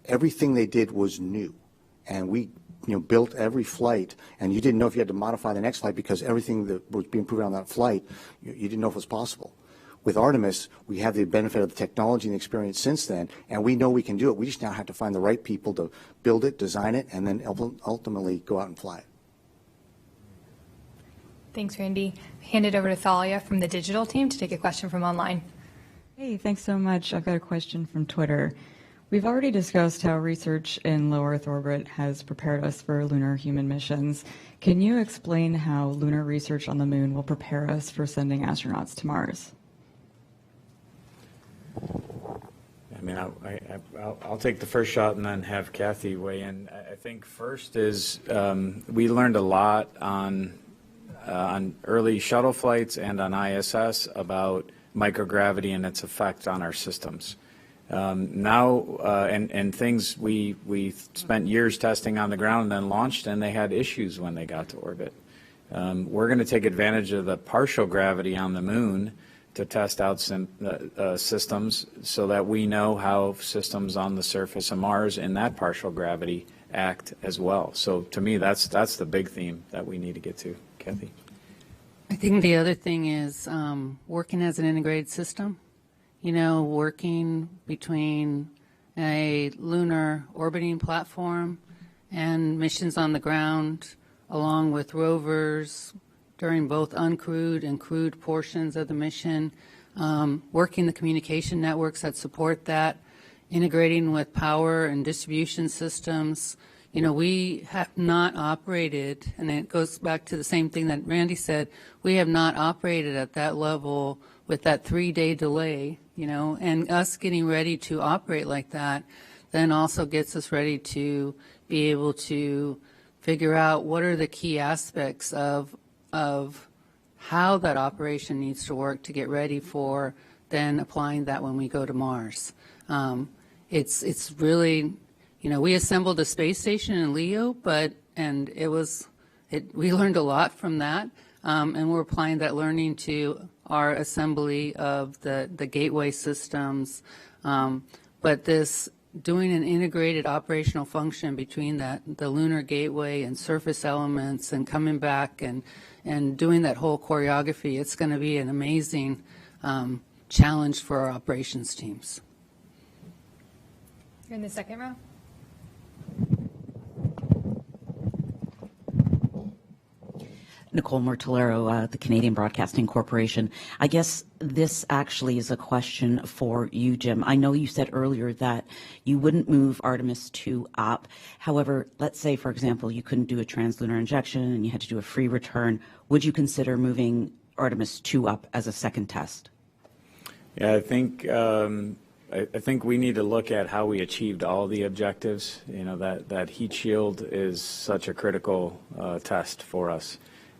Everything they did was new. And we built every flight, and you didn't know if you had to modify the next flight because everything that was being proven on that flight, you didn't know if it was possible. With Artemis, we have the benefit of the technology and the experience since then, and we know we can do it. We just now have to find the right people to build it, design it, and then ultimately go out and fly it. Thanks, Randy. Hand it over to Thalia from the digital team to take a question from online. Hey, thanks so much. I've got a question from Twitter. We've already discussed how research in low Earth orbit has prepared us for lunar human missions. Can you explain how lunar research on the moon will prepare us for sending astronauts to Mars? I mean, I'll take the first shot and then have Kathy weigh in. I think first is we learned a lot on early shuttle flights and on ISS about microgravity and its effect on our systems. And things we spent years testing on the ground and then launched, and they had issues when they got to orbit. We're going to take advantage of the partial gravity on the moon to test out systems so that we know how systems on the surface of Mars in that partial gravity act as well. So to me, that's the big theme that we need to get to. Kathy? I think the other thing is working as an integrated system. working between a lunar orbiting platform and missions on the ground, along with rovers during both uncrewed and crewed portions of the mission, working the communication networks that support that, integrating with power and distribution systems. We have not operated, and it goes back to the same thing that Randy said, we have not operated at that level with that 3-day delay, and us getting ready to operate like that then also gets us ready to be able to figure out what are the key aspects of how that operation needs to work to get ready for then applying that when we go to Mars. It's really, we assembled a space station in Leo, we learned a lot from that, and we're applying that learning to our assembly of the gateway systems. But this doing an integrated operational function between the lunar gateway and surface elements and coming back and doing that whole choreography, it's going to be an amazing challenge for our operations teams. You're in the second row. Nicole Mortellero, the Canadian Broadcasting Corporation. I guess this actually is a question for you, Jim. I know you said earlier that you wouldn't move Artemis 2 up. However, let's say, for example, you couldn't do a translunar injection and you had to do a free return. Would you consider moving Artemis 2 up as a second test? Yeah, I think we need to look at how we achieved all the objectives. That heat shield is such a critical test for us.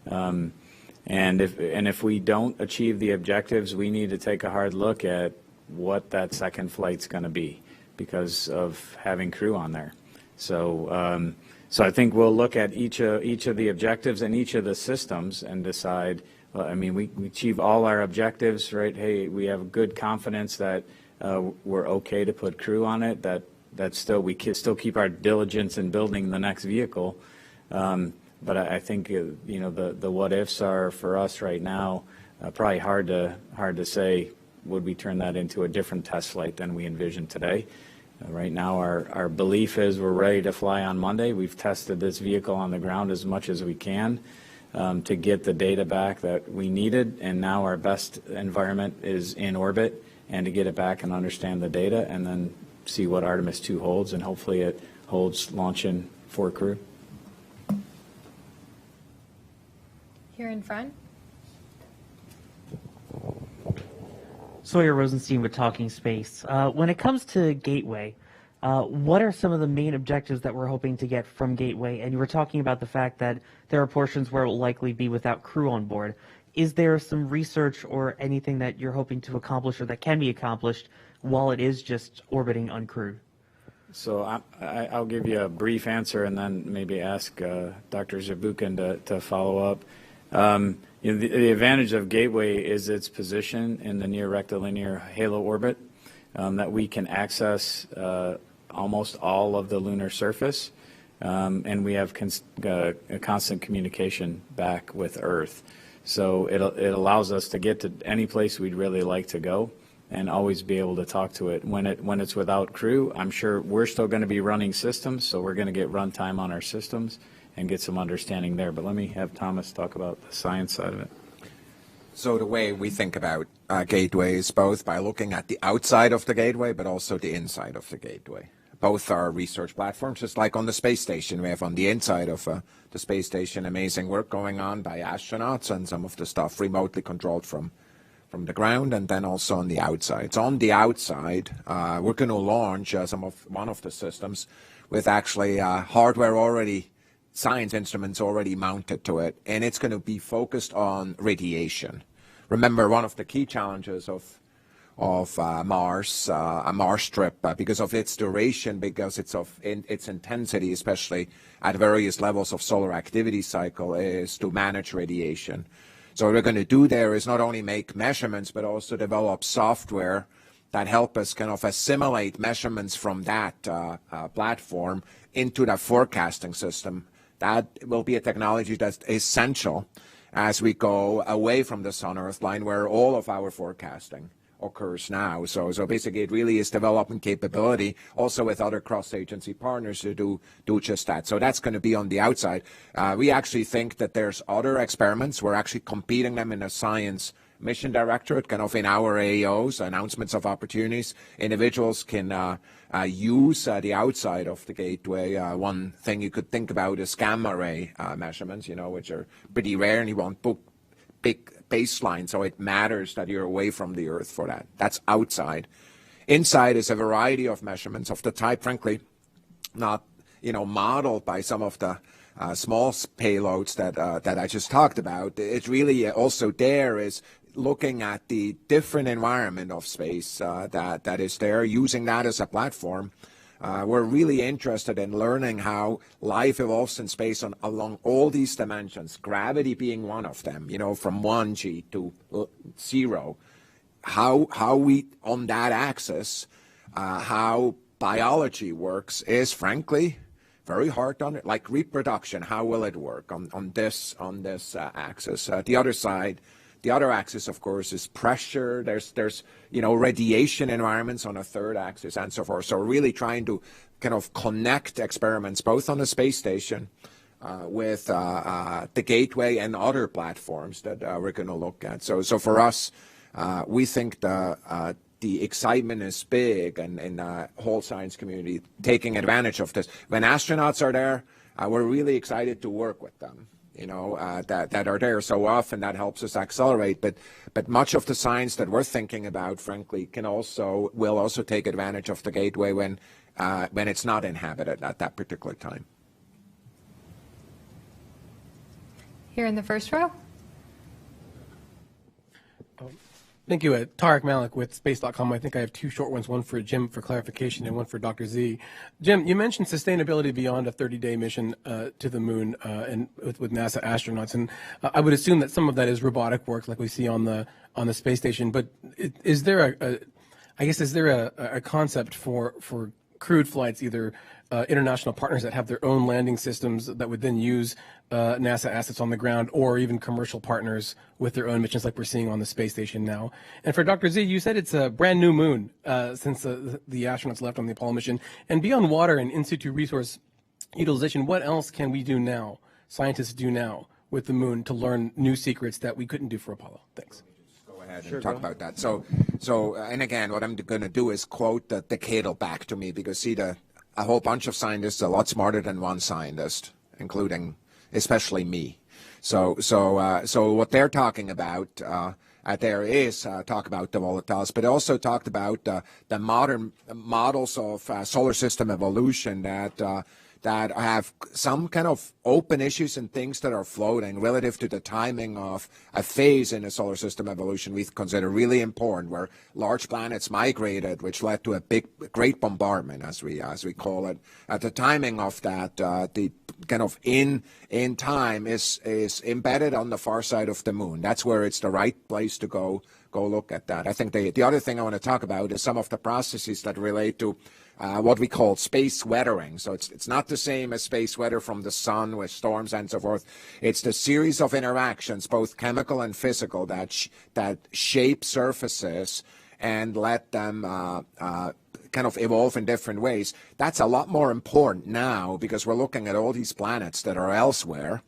And if we don't achieve the objectives, we need to take a hard look at what that second flight's going to be because of having crew on there. So I think we'll look at each of the objectives and each of the systems and decide. Well, we achieve all our objectives, right? Hey, we have good confidence that we're okay to put crew on it. That still we can still keep our diligence in building the next vehicle. But I think the what ifs are for us right now probably hard to say. Would we turn that into a different test flight than we envision today? Right now, our belief is we're ready to fly on Monday. We've tested this vehicle on the ground as much as we can to get the data back that we needed, and now our best environment is in orbit and to get it back and understand the data and then see what Artemis 2 holds, and hopefully it holds launching for crew. Here in front. Sawyer Rosenstein with Talking Space. When it comes to Gateway, what are some of the main objectives that we're hoping to get from Gateway? And you were talking about the fact that there are portions where it will likely be without crew on board. Is there some research or anything that you're hoping to accomplish or that can be accomplished while it is just orbiting uncrewed? So I'll give you a brief answer and then maybe ask Dr. Zurbuchen to follow up. The advantage of Gateway is its position in the near rectilinear halo orbit, that we can access almost all of the lunar surface, and we have a constant communication back with Earth. So it allows us to get to any place we'd really like to go and always be able to talk to it. When it's without crew, I'm sure we're still going to be running systems, so we're going to get runtime on our systems and get some understanding there. But let me have Thomas talk about the science side of it. So the way we think about Gateway is both by looking at the outside of the Gateway, but also the inside of the Gateway. Both are research platforms, just like on the space station. We have on the inside of the space station amazing work going on by astronauts and some of the stuff remotely controlled from the ground, and then also on the outside. So on the outside, we're going to launch one of the systems with actually hardware already, science instruments already mounted to it, and it's going to be focused on radiation. Remember, one of the key challenges of Mars, a Mars trip, because of its duration, because its intensity, especially at various levels of solar activity cycle, is to manage radiation. So what we're going to do there is not only make measurements, but also develop software that help us kind of assimilate measurements from that platform into the forecasting system. That will be a technology that's essential as we go away from the Sun-Earth line, where all of our forecasting occurs now. So basically it really is developing capability also with other cross-agency partners to do just that. So that's going to be on the outside. We actually think that there's other experiments. We're actually competing them in a science mission directorate, kind of in our AOs, announcements of opportunities. Individuals can use the outside of the gateway. One thing you could think about is gamma ray measurements, which are pretty rare, and you want big baseline, so it matters that you're away from the Earth for that. That's outside. Inside is a variety of measurements of the type, frankly, not modeled by some of the small payloads that I just talked about. It's really also there is looking at the different environment of space that is there, using that as a platform. We're really interested in learning how life evolves in space along all these dimensions, gravity being one of them, from 1G to 0. How we, on that axis, how biology works is, frankly, very hard on it. Like reproduction, how will it work on this axis? The other side, the other axis, of course, is pressure. There's radiation environments on a third axis and so forth. So we're really trying to kind of connect experiments both on the space station with the gateway and other platforms that we're going to look at. So for us, we think the excitement is big and the whole science community taking advantage of this. When astronauts are there, we're really excited to work with them. That are there so often. That helps us accelerate. But much of the science that we're thinking about, frankly, will also take advantage of the gateway when it's not inhabited at that particular time. Here in the first row. Thank you. Tarek Malik with Space.com. I think I have two short ones, one for Jim for clarification and one for Dr. Z. Jim, you mentioned sustainability beyond a 30-day mission to the moon and with NASA astronauts, and I would assume that some of that is robotic work like we see on the space station. But is there a concept for crewed flights, either international partners that have their own landing systems that would then use NASA assets on the ground, or even commercial partners with their own missions like we're seeing on the space station now? And for Dr. Z, you said it's a brand new moon since the astronauts left on the Apollo mission. And beyond water and in situ resource utilization, what else can we do now, scientists do now, with the moon to learn new secrets that we couldn't do for Apollo? Thanks. And talk about that. So, and again, what I'm going to do is quote the decadal back to me, because a whole bunch of scientists are a lot smarter than one scientist, including especially me. So what they're talking about there is talk about the volatiles, but also talked about the modern models of solar system evolution that have some kind of open issues and things that are floating relative to the timing of a phase in the solar system evolution we consider really important, where large planets migrated, which led to a great bombardment, as we call it. At the timing of that, the kind of in time is embedded on the far side of the moon. That's where it's the right place to go look at that. I think the other thing I want to talk about is some of the processes that relate to what we call space weathering. So it's not the same as space weather from the sun with storms and so forth. It's the series of interactions, both chemical and physical, that shape surfaces and let them kind of evolve in different ways. That's a lot more important now, because we're looking at all these planets that are elsewhere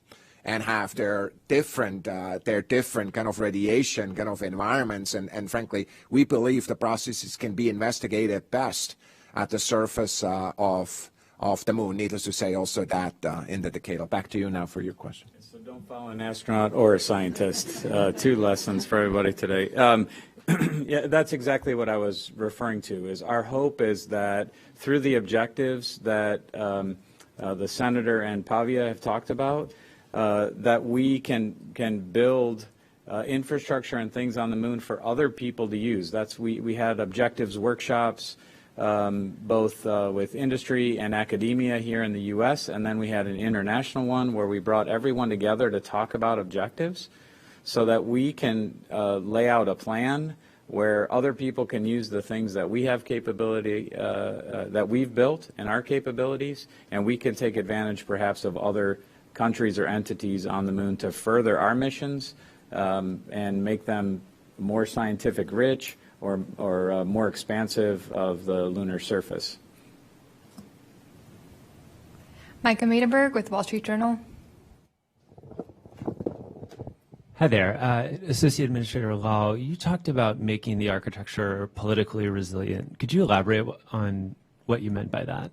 and have their different kind of radiation kind of environments. And frankly, we believe the processes can be investigated best at the surface of the moon. Needless to say, also that in the decadal. Back to you now for your question. So don't follow an astronaut or a scientist. Two lessons for everybody today. Yeah, that's exactly what I was referring to. Is our hope is that through the objectives that the Senator and Bhavya have talked about, that we can build infrastructure and things on the moon for other people to use. We had objectives workshops, both with industry and academia here in the U.S., and then we had an international one where we brought everyone together to talk about objectives, so that we can lay out a plan where other people can use the things that we have capability, that we've built and our capabilities, and we can take advantage perhaps of other countries or entities on the moon to further our missions and make them more scientific rich, or more expansive of the lunar surface. Micah Maidenberg with Wall Street Journal. Hi there. Associate Administrator Lal, you talked about making the architecture politically resilient. Could you elaborate on what you meant by that?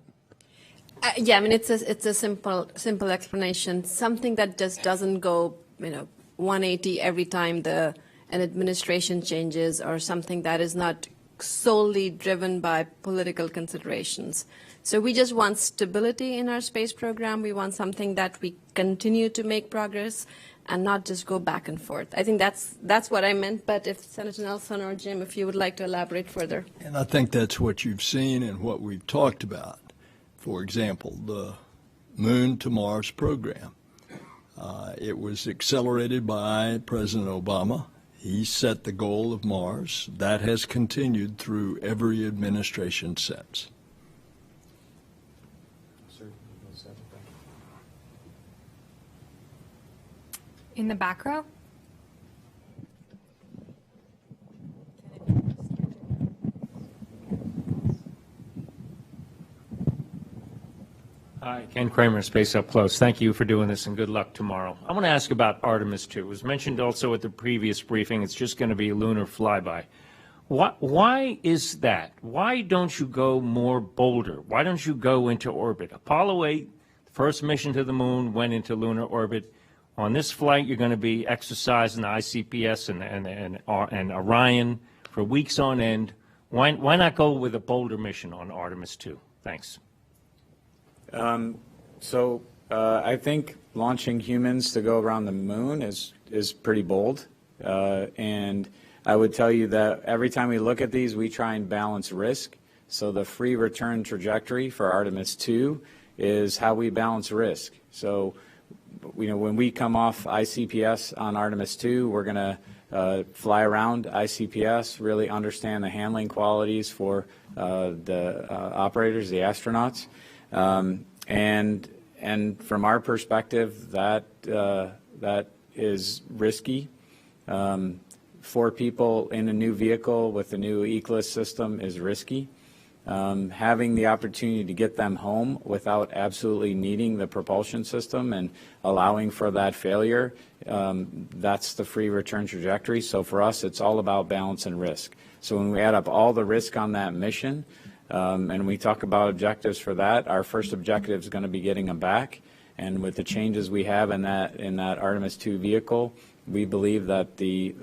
Yeah, I mean, it's a simple explanation. Something that just doesn't go, 180 every time an administration changes, or something that is not solely driven by political considerations. So we just want stability in our space program. We want something that we continue to make progress and not just go back and forth. I think that's what I meant, but if Senator Nelson or Jim, if you would like to elaborate further. And I think that's what you've seen and what we've talked about. For example, the Moon to Mars program. It was accelerated by President Obama. He set the goal of Mars. That has continued through every administration since. In the back row. Hi, Ken Kramer, Space Up Close. Thank you for doing this and good luck tomorrow. I want to ask about Artemis 2. It was mentioned also at the previous briefing, it's just going to be a lunar flyby. Why is that? Why don't you go more bolder? Why don't you go into orbit? Apollo 8, the first mission to the moon, went into lunar orbit. On this flight, you're going to be exercising the ICPS and Orion for weeks on end. Why not go with a bolder mission on Artemis 2? Thanks. I think launching humans to go around the moon is pretty bold. And I would tell you that every time we look at these, we try and balance risk. So the free return trajectory for Artemis 2 is how we balance risk. So, when we come off ICPS on Artemis 2, we're going to fly around ICPS, really understand the handling qualities for the operators, the astronauts. And from our perspective, that is risky. 4 people in a new vehicle with a new ECLIS system is risky. Having the opportunity to get them home without absolutely needing the propulsion system and allowing for that failure, that's the free return trajectory. So for us, it's all about balance and risk. So when we add up all the risk on that mission, and we talk about objectives for that, our first objective is going to be getting them back. And with the changes we have in that Artemis 2 vehicle, we believe that the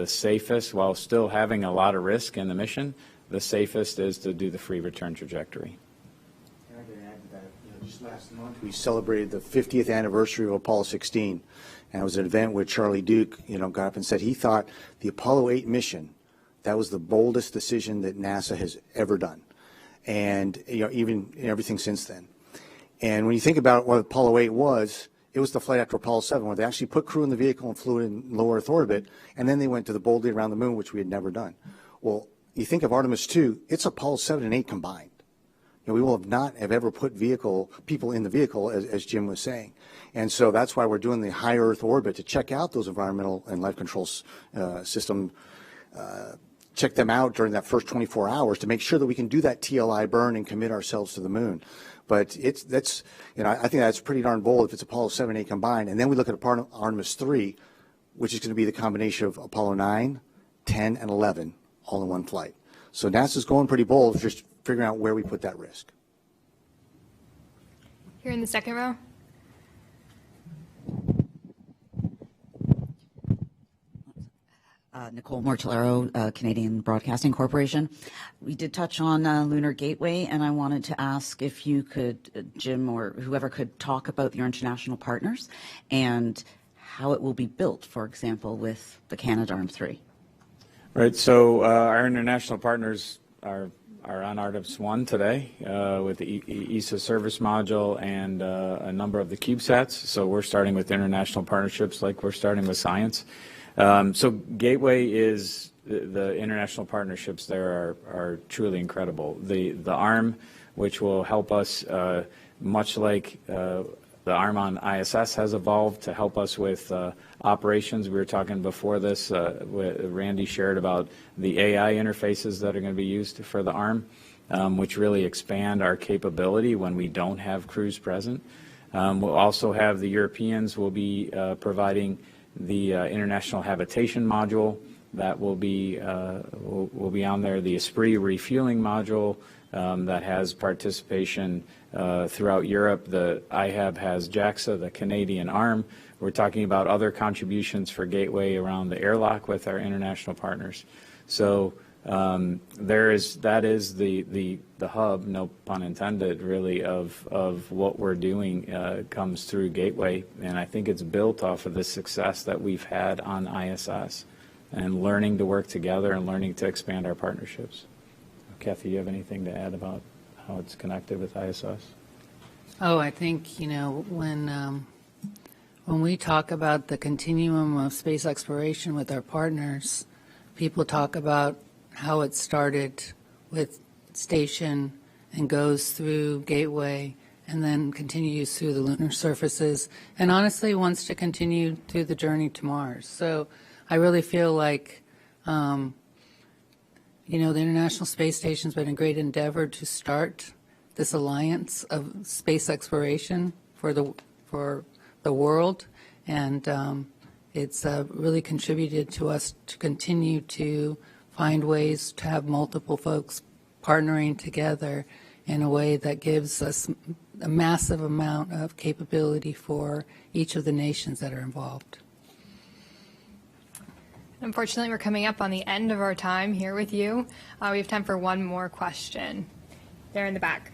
safest, while still having a lot of risk in the mission, the safest is to do the free return trajectory. Can I add to that? Just last month we celebrated the 50th anniversary of Apollo 16, and it was an event where Charlie Duke, got up and said he thought the Apollo 8 mission, that was the boldest decision that NASA has ever done, and even everything since then. And when you think about what Apollo 8 was, it was the flight after Apollo 7, where they actually put crew in the vehicle and flew in low Earth orbit, and then they went to the boldly around the moon, which we had never done. Well, you think of Artemis 2, it's Apollo 7 and 8 combined. We will not have ever put people in the vehicle, as Jim was saying. And so that's why we're doing the high Earth orbit to check out those environmental and life control system, check them out during that first 24 hours to make sure that we can do that TLI burn and commit ourselves to the moon. But I think that's pretty darn bold if it's Apollo 7 and 8 combined. And then we look at Artemis 3, which is going to be the combination of Apollo 9, 10, and 11. All in one flight. So NASA's going pretty bold, just figuring out where we put that risk. Here in the second row. Nicole Mortellero, Canadian Broadcasting Corporation. We did touch on Lunar Gateway, and I wanted to ask if you could, Jim or whoever could talk about your international partners and how it will be built, for example, with the Canadarm3. Right, so our international partners are on Artemis 1 today with the ESA service module and a number of the CubeSats. So we're starting with international partnerships like we're starting with science. So Gateway is, the international partnerships there are truly incredible. The ARM, which will help us, much like the arm on ISS has evolved to help us with operations. We were talking before this, Randy shared about the AI interfaces that are going to be used for the arm, which really expand our capability when we don't have crews present. We'll also have the Europeans will be providing the International Habitation Module that will be on there, the Esprit refueling module that has participation throughout Europe. The IHAB has JAXA, the Canadian arm. We're talking about other contributions for Gateway around the airlock with our international partners. So that is the hub, no pun intended, really, of what we're doing comes through Gateway, and I think it's built off of the success that we've had on ISS and learning to work together and learning to expand our partnerships. Kathy, you have anything to add about how it's connected with ISS? Oh, I think, you know, when we talk about the continuum of space exploration with our partners, people talk about how it started with Station and goes through Gateway and then continues through the lunar surfaces and honestly wants to continue through the journey to Mars. So I really feel like, you know, the International Space Station's been a great endeavor to start this alliance of space exploration for the world, and it's really contributed to us to continue to find ways to have multiple folks partnering together in a way that gives us a massive amount of capability for each of the nations that are involved. Unfortunately, we're coming up on the end of our time here with you. We have time for one more question. There in the back.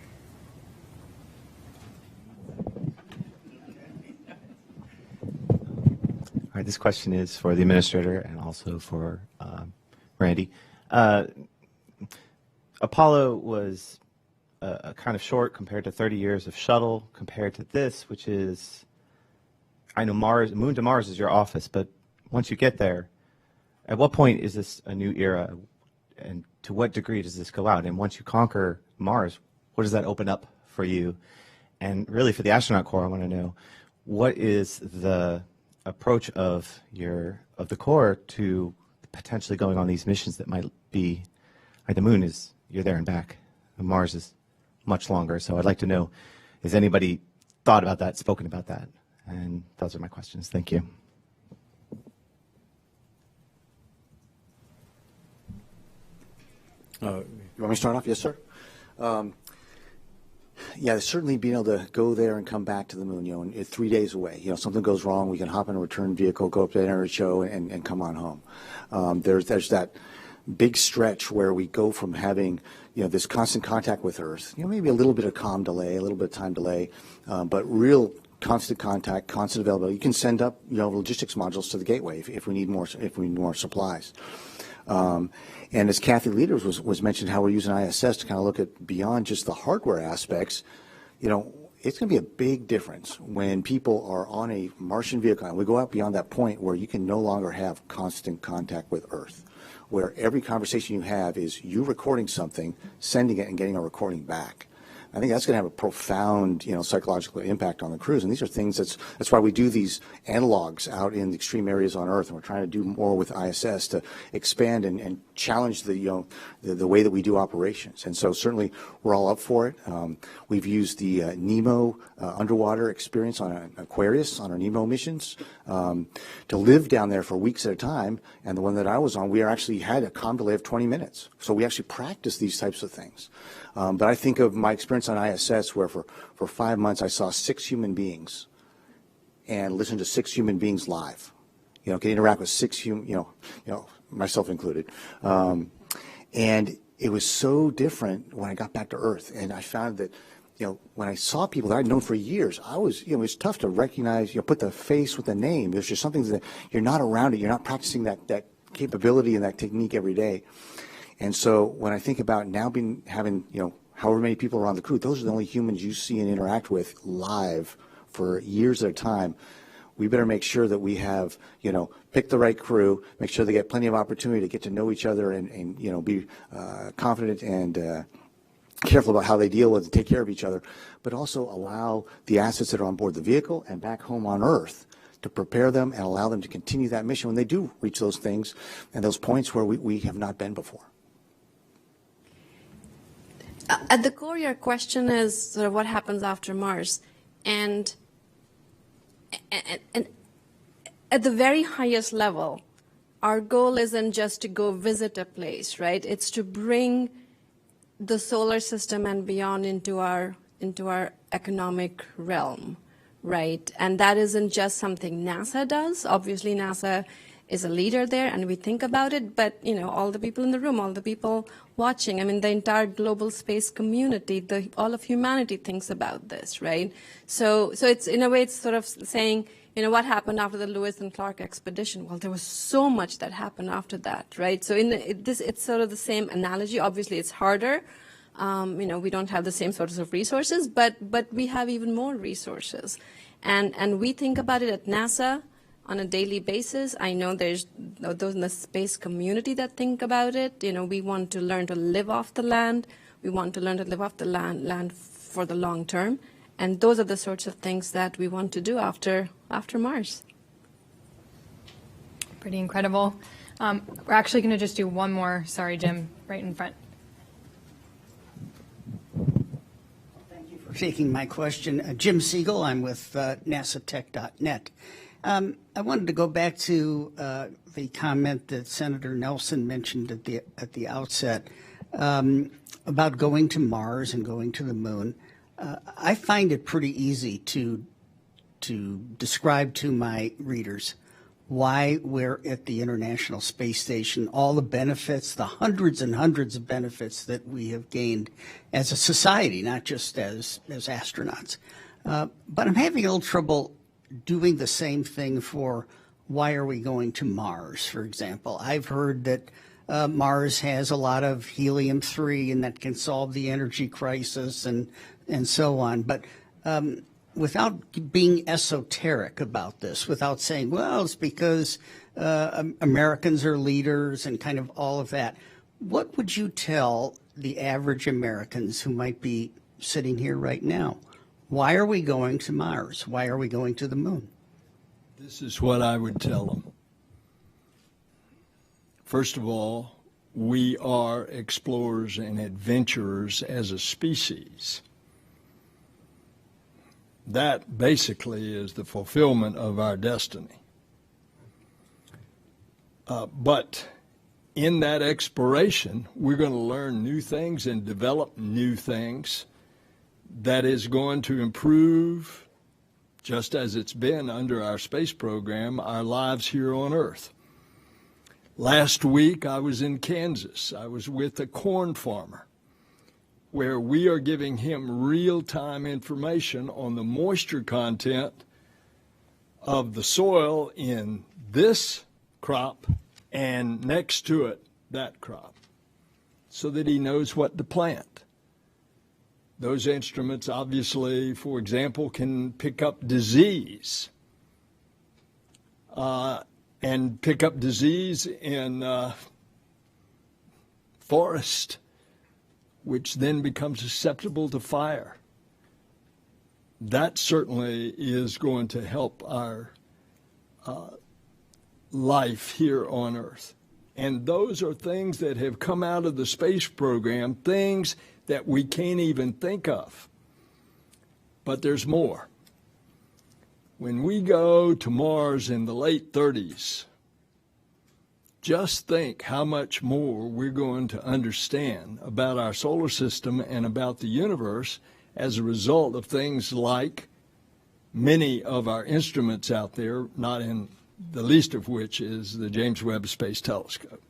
All right, this question is for the administrator and also for Randy. Apollo was kind of short compared to 30 years of shuttle compared to this, which is, I know Mars, Moon to Mars is your office, but once you get there, at what point is this a new era, and to what degree does this go out? And once you conquer Mars, what does that open up for you? And really for the astronaut corps, I want to know, what is the approach of the Corps to potentially going on these missions that might be, like the Moon is, you're there and back, and Mars is much longer. So I'd like to know, has anybody thought about that, spoken about that? And those are my questions. Thank you. You want me to start off? Yes, sir. Yeah, certainly being able to go there and come back to the Moon, you know, and 3 days away. You know, something goes wrong, we can hop in a return vehicle, go up to the Energy Show, and come on home. There's that big stretch where we go from having, you know, this constant contact with Earth, you know, maybe a little bit of time delay, but real constant contact, constant availability. You can send up, you know, logistics modules to the Gateway if we need more supplies. And as Kathy Lueders was mentioned, how we're using ISS to kind of look at beyond just the hardware aspects, you know, it's going to be a big difference when people are on a Martian vehicle and we go out beyond that point where you can no longer have constant contact with Earth, where every conversation you have is you recording something, sending it, and getting a recording back. I think that's going to have a profound, you know, psychological impact on the crews. And these are things that's why we do these analogs out in the extreme areas on Earth, and we're trying to do more with ISS to expand and challenge the, you know, the way that we do operations. And so certainly we're all up for it. We've used the NEMO underwater experience on Aquarius on our NEMO missions to live down there for weeks at a time. And the one that I was on, we actually had a comm delay of 20 minutes. So we actually practiced these types of things. But I think of my experience on ISS where for 5 months I saw 6 human beings and listened to 6 human beings live. You know, could interact with 6 human, you know, myself included. And it was so different when I got back to Earth. And I found that, you know, when I saw people that I'd known for years, I was, you know, it's tough to recognize, you know, put the face with the name. There's just something that you're not around it. You're not practicing that capability and that technique every day. And so when I think about now having, you know, however many people are on the crew, those are the only humans you see and interact with live for years at a time. We better make sure that we have, you know, pick the right crew, make sure they get plenty of opportunity to get to know each other and you know, be confident and careful about how they deal with and take care of each other, but also allow the assets that are on board the vehicle and back home on Earth to prepare them and allow them to continue that mission when they do reach those things and those points where we have not been before. At the core, your question is sort of what happens after Mars. And at the very highest level, our goal isn't just to go visit a place, right? It's to bring the solar system and beyond into our economic realm, right? And that isn't just something NASA does. Obviously, NASA is a leader there, and we think about it, but, you know, all the people in the room, all the people watching, I mean, the entire global space community, all of humanity thinks about this, right? So it's, in a way, it's sort of saying, you know, what happened after the Lewis and Clark expedition? Well, there was so much that happened after that, right? So it's sort of the same analogy. Obviously, it's harder. You know, we don't have the same sorts of resources, but we have even more resources. And we think about it at NASA on a daily basis. I know there's those in the space community that think about it. You know, we want to learn to live off the land. We want to learn to live off the land for the long term. And those are the sorts of things that we want to do after Mars. Pretty incredible. We're actually going to just do one more. Sorry, Jim, right in front. For taking my question. Jim Siegel, I'm with NASATech.net. I wanted to go back to the comment that Senator Nelson mentioned at the outset about going to Mars and going to the moon. I find it pretty easy to describe to my readers why we're at the International Space Station, all the benefits, the hundreds and hundreds of benefits that we have gained as a society, not just as astronauts. But I'm having a little trouble doing the same thing for why are we going to Mars, for example. I've heard that Mars has a lot of helium-3 and that can solve the energy crisis and so on. But without being esoteric about this, without saying, well, it's because Americans are leaders and kind of all of that, what would you tell the average Americans who might be sitting here right now? Why are we going to Mars? Why are we going to the moon? This is what I would tell them. First of all, we are explorers and adventurers as a species. That basically is the fulfillment of our destiny. But in that exploration, we're going to learn new things and develop new things that is going to improve, just as it's been under our space program, our lives here on Earth. Last week, I was in Kansas. I was with a corn farmer, where we are giving him real-time information on the moisture content of the soil in this crop and next to it, that crop, so that he knows what to plant. Those instruments, obviously, for example, can pick up disease and pick up disease in forest, which then becomes susceptible to fire. That certainly is going to help our life here on Earth. And those are things that have come out of the space program, things that we can't even think of. But there's more. When we go to Mars in the late 30s, just think how much more we're going to understand about our solar system and about the universe as a result of things like many of our instruments out there, not in the least of which is the James Webb Space Telescope.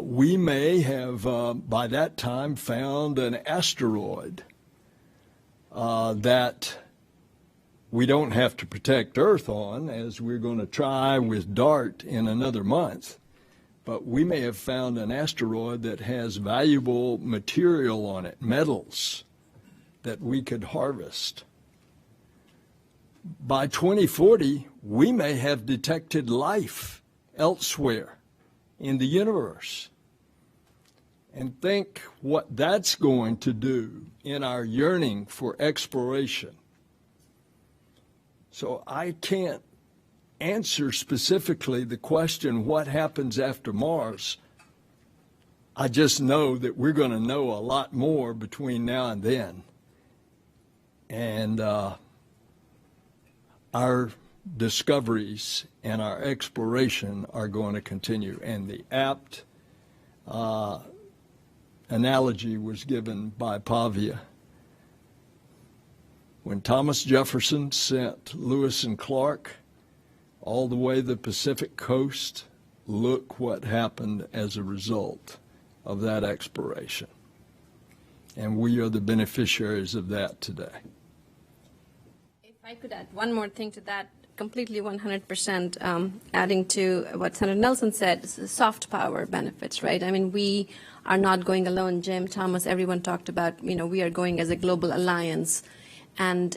We may have, by that time, found an asteroid that we don't have to protect Earth on, as we're going to try with DART in another month. But we may have found an asteroid that has valuable material on it, metals, that we could harvest. By 2040, we may have detected life elsewhere in the universe. and think what that's going to do in our yearning for exploration. So I can't answer specifically the question, what happens after Mars? I just know that we're going to know a lot more between now and then. And our discoveries and our exploration are going to continue. And the apt analogy was given by Bhavya. When Thomas Jefferson sent Lewis and Clark all the way to the Pacific coast, look what happened as a result of that exploration. And we are the beneficiaries of that today. If I could add one more thing to that, completely 100% adding to what Senator Nelson said, soft power benefits, right? I mean, we are not going alone. Jim, Thomas, everyone talked about, we are going as a global alliance. And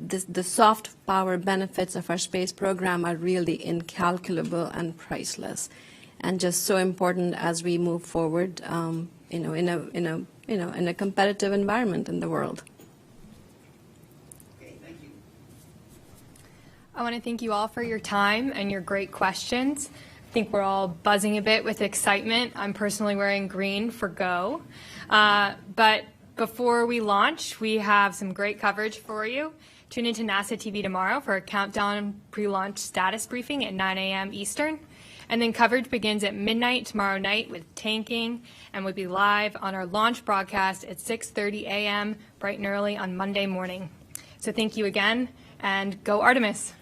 the soft power benefits of our space program are really incalculable and priceless, and just so important as we move forward, in a competitive environment in the world. I want to thank you all for your time and your great questions. I think we're all buzzing a bit with excitement. I'm personally wearing green for go, but before we launch, we have some great coverage for you. Tune into NASA TV tomorrow for a countdown pre-launch status briefing at 9 a.m. Eastern. And then coverage begins at midnight tomorrow night with tanking, and will be live on our launch broadcast at 6:30 a.m. bright and early on Monday morning. So thank you again, and go Artemis.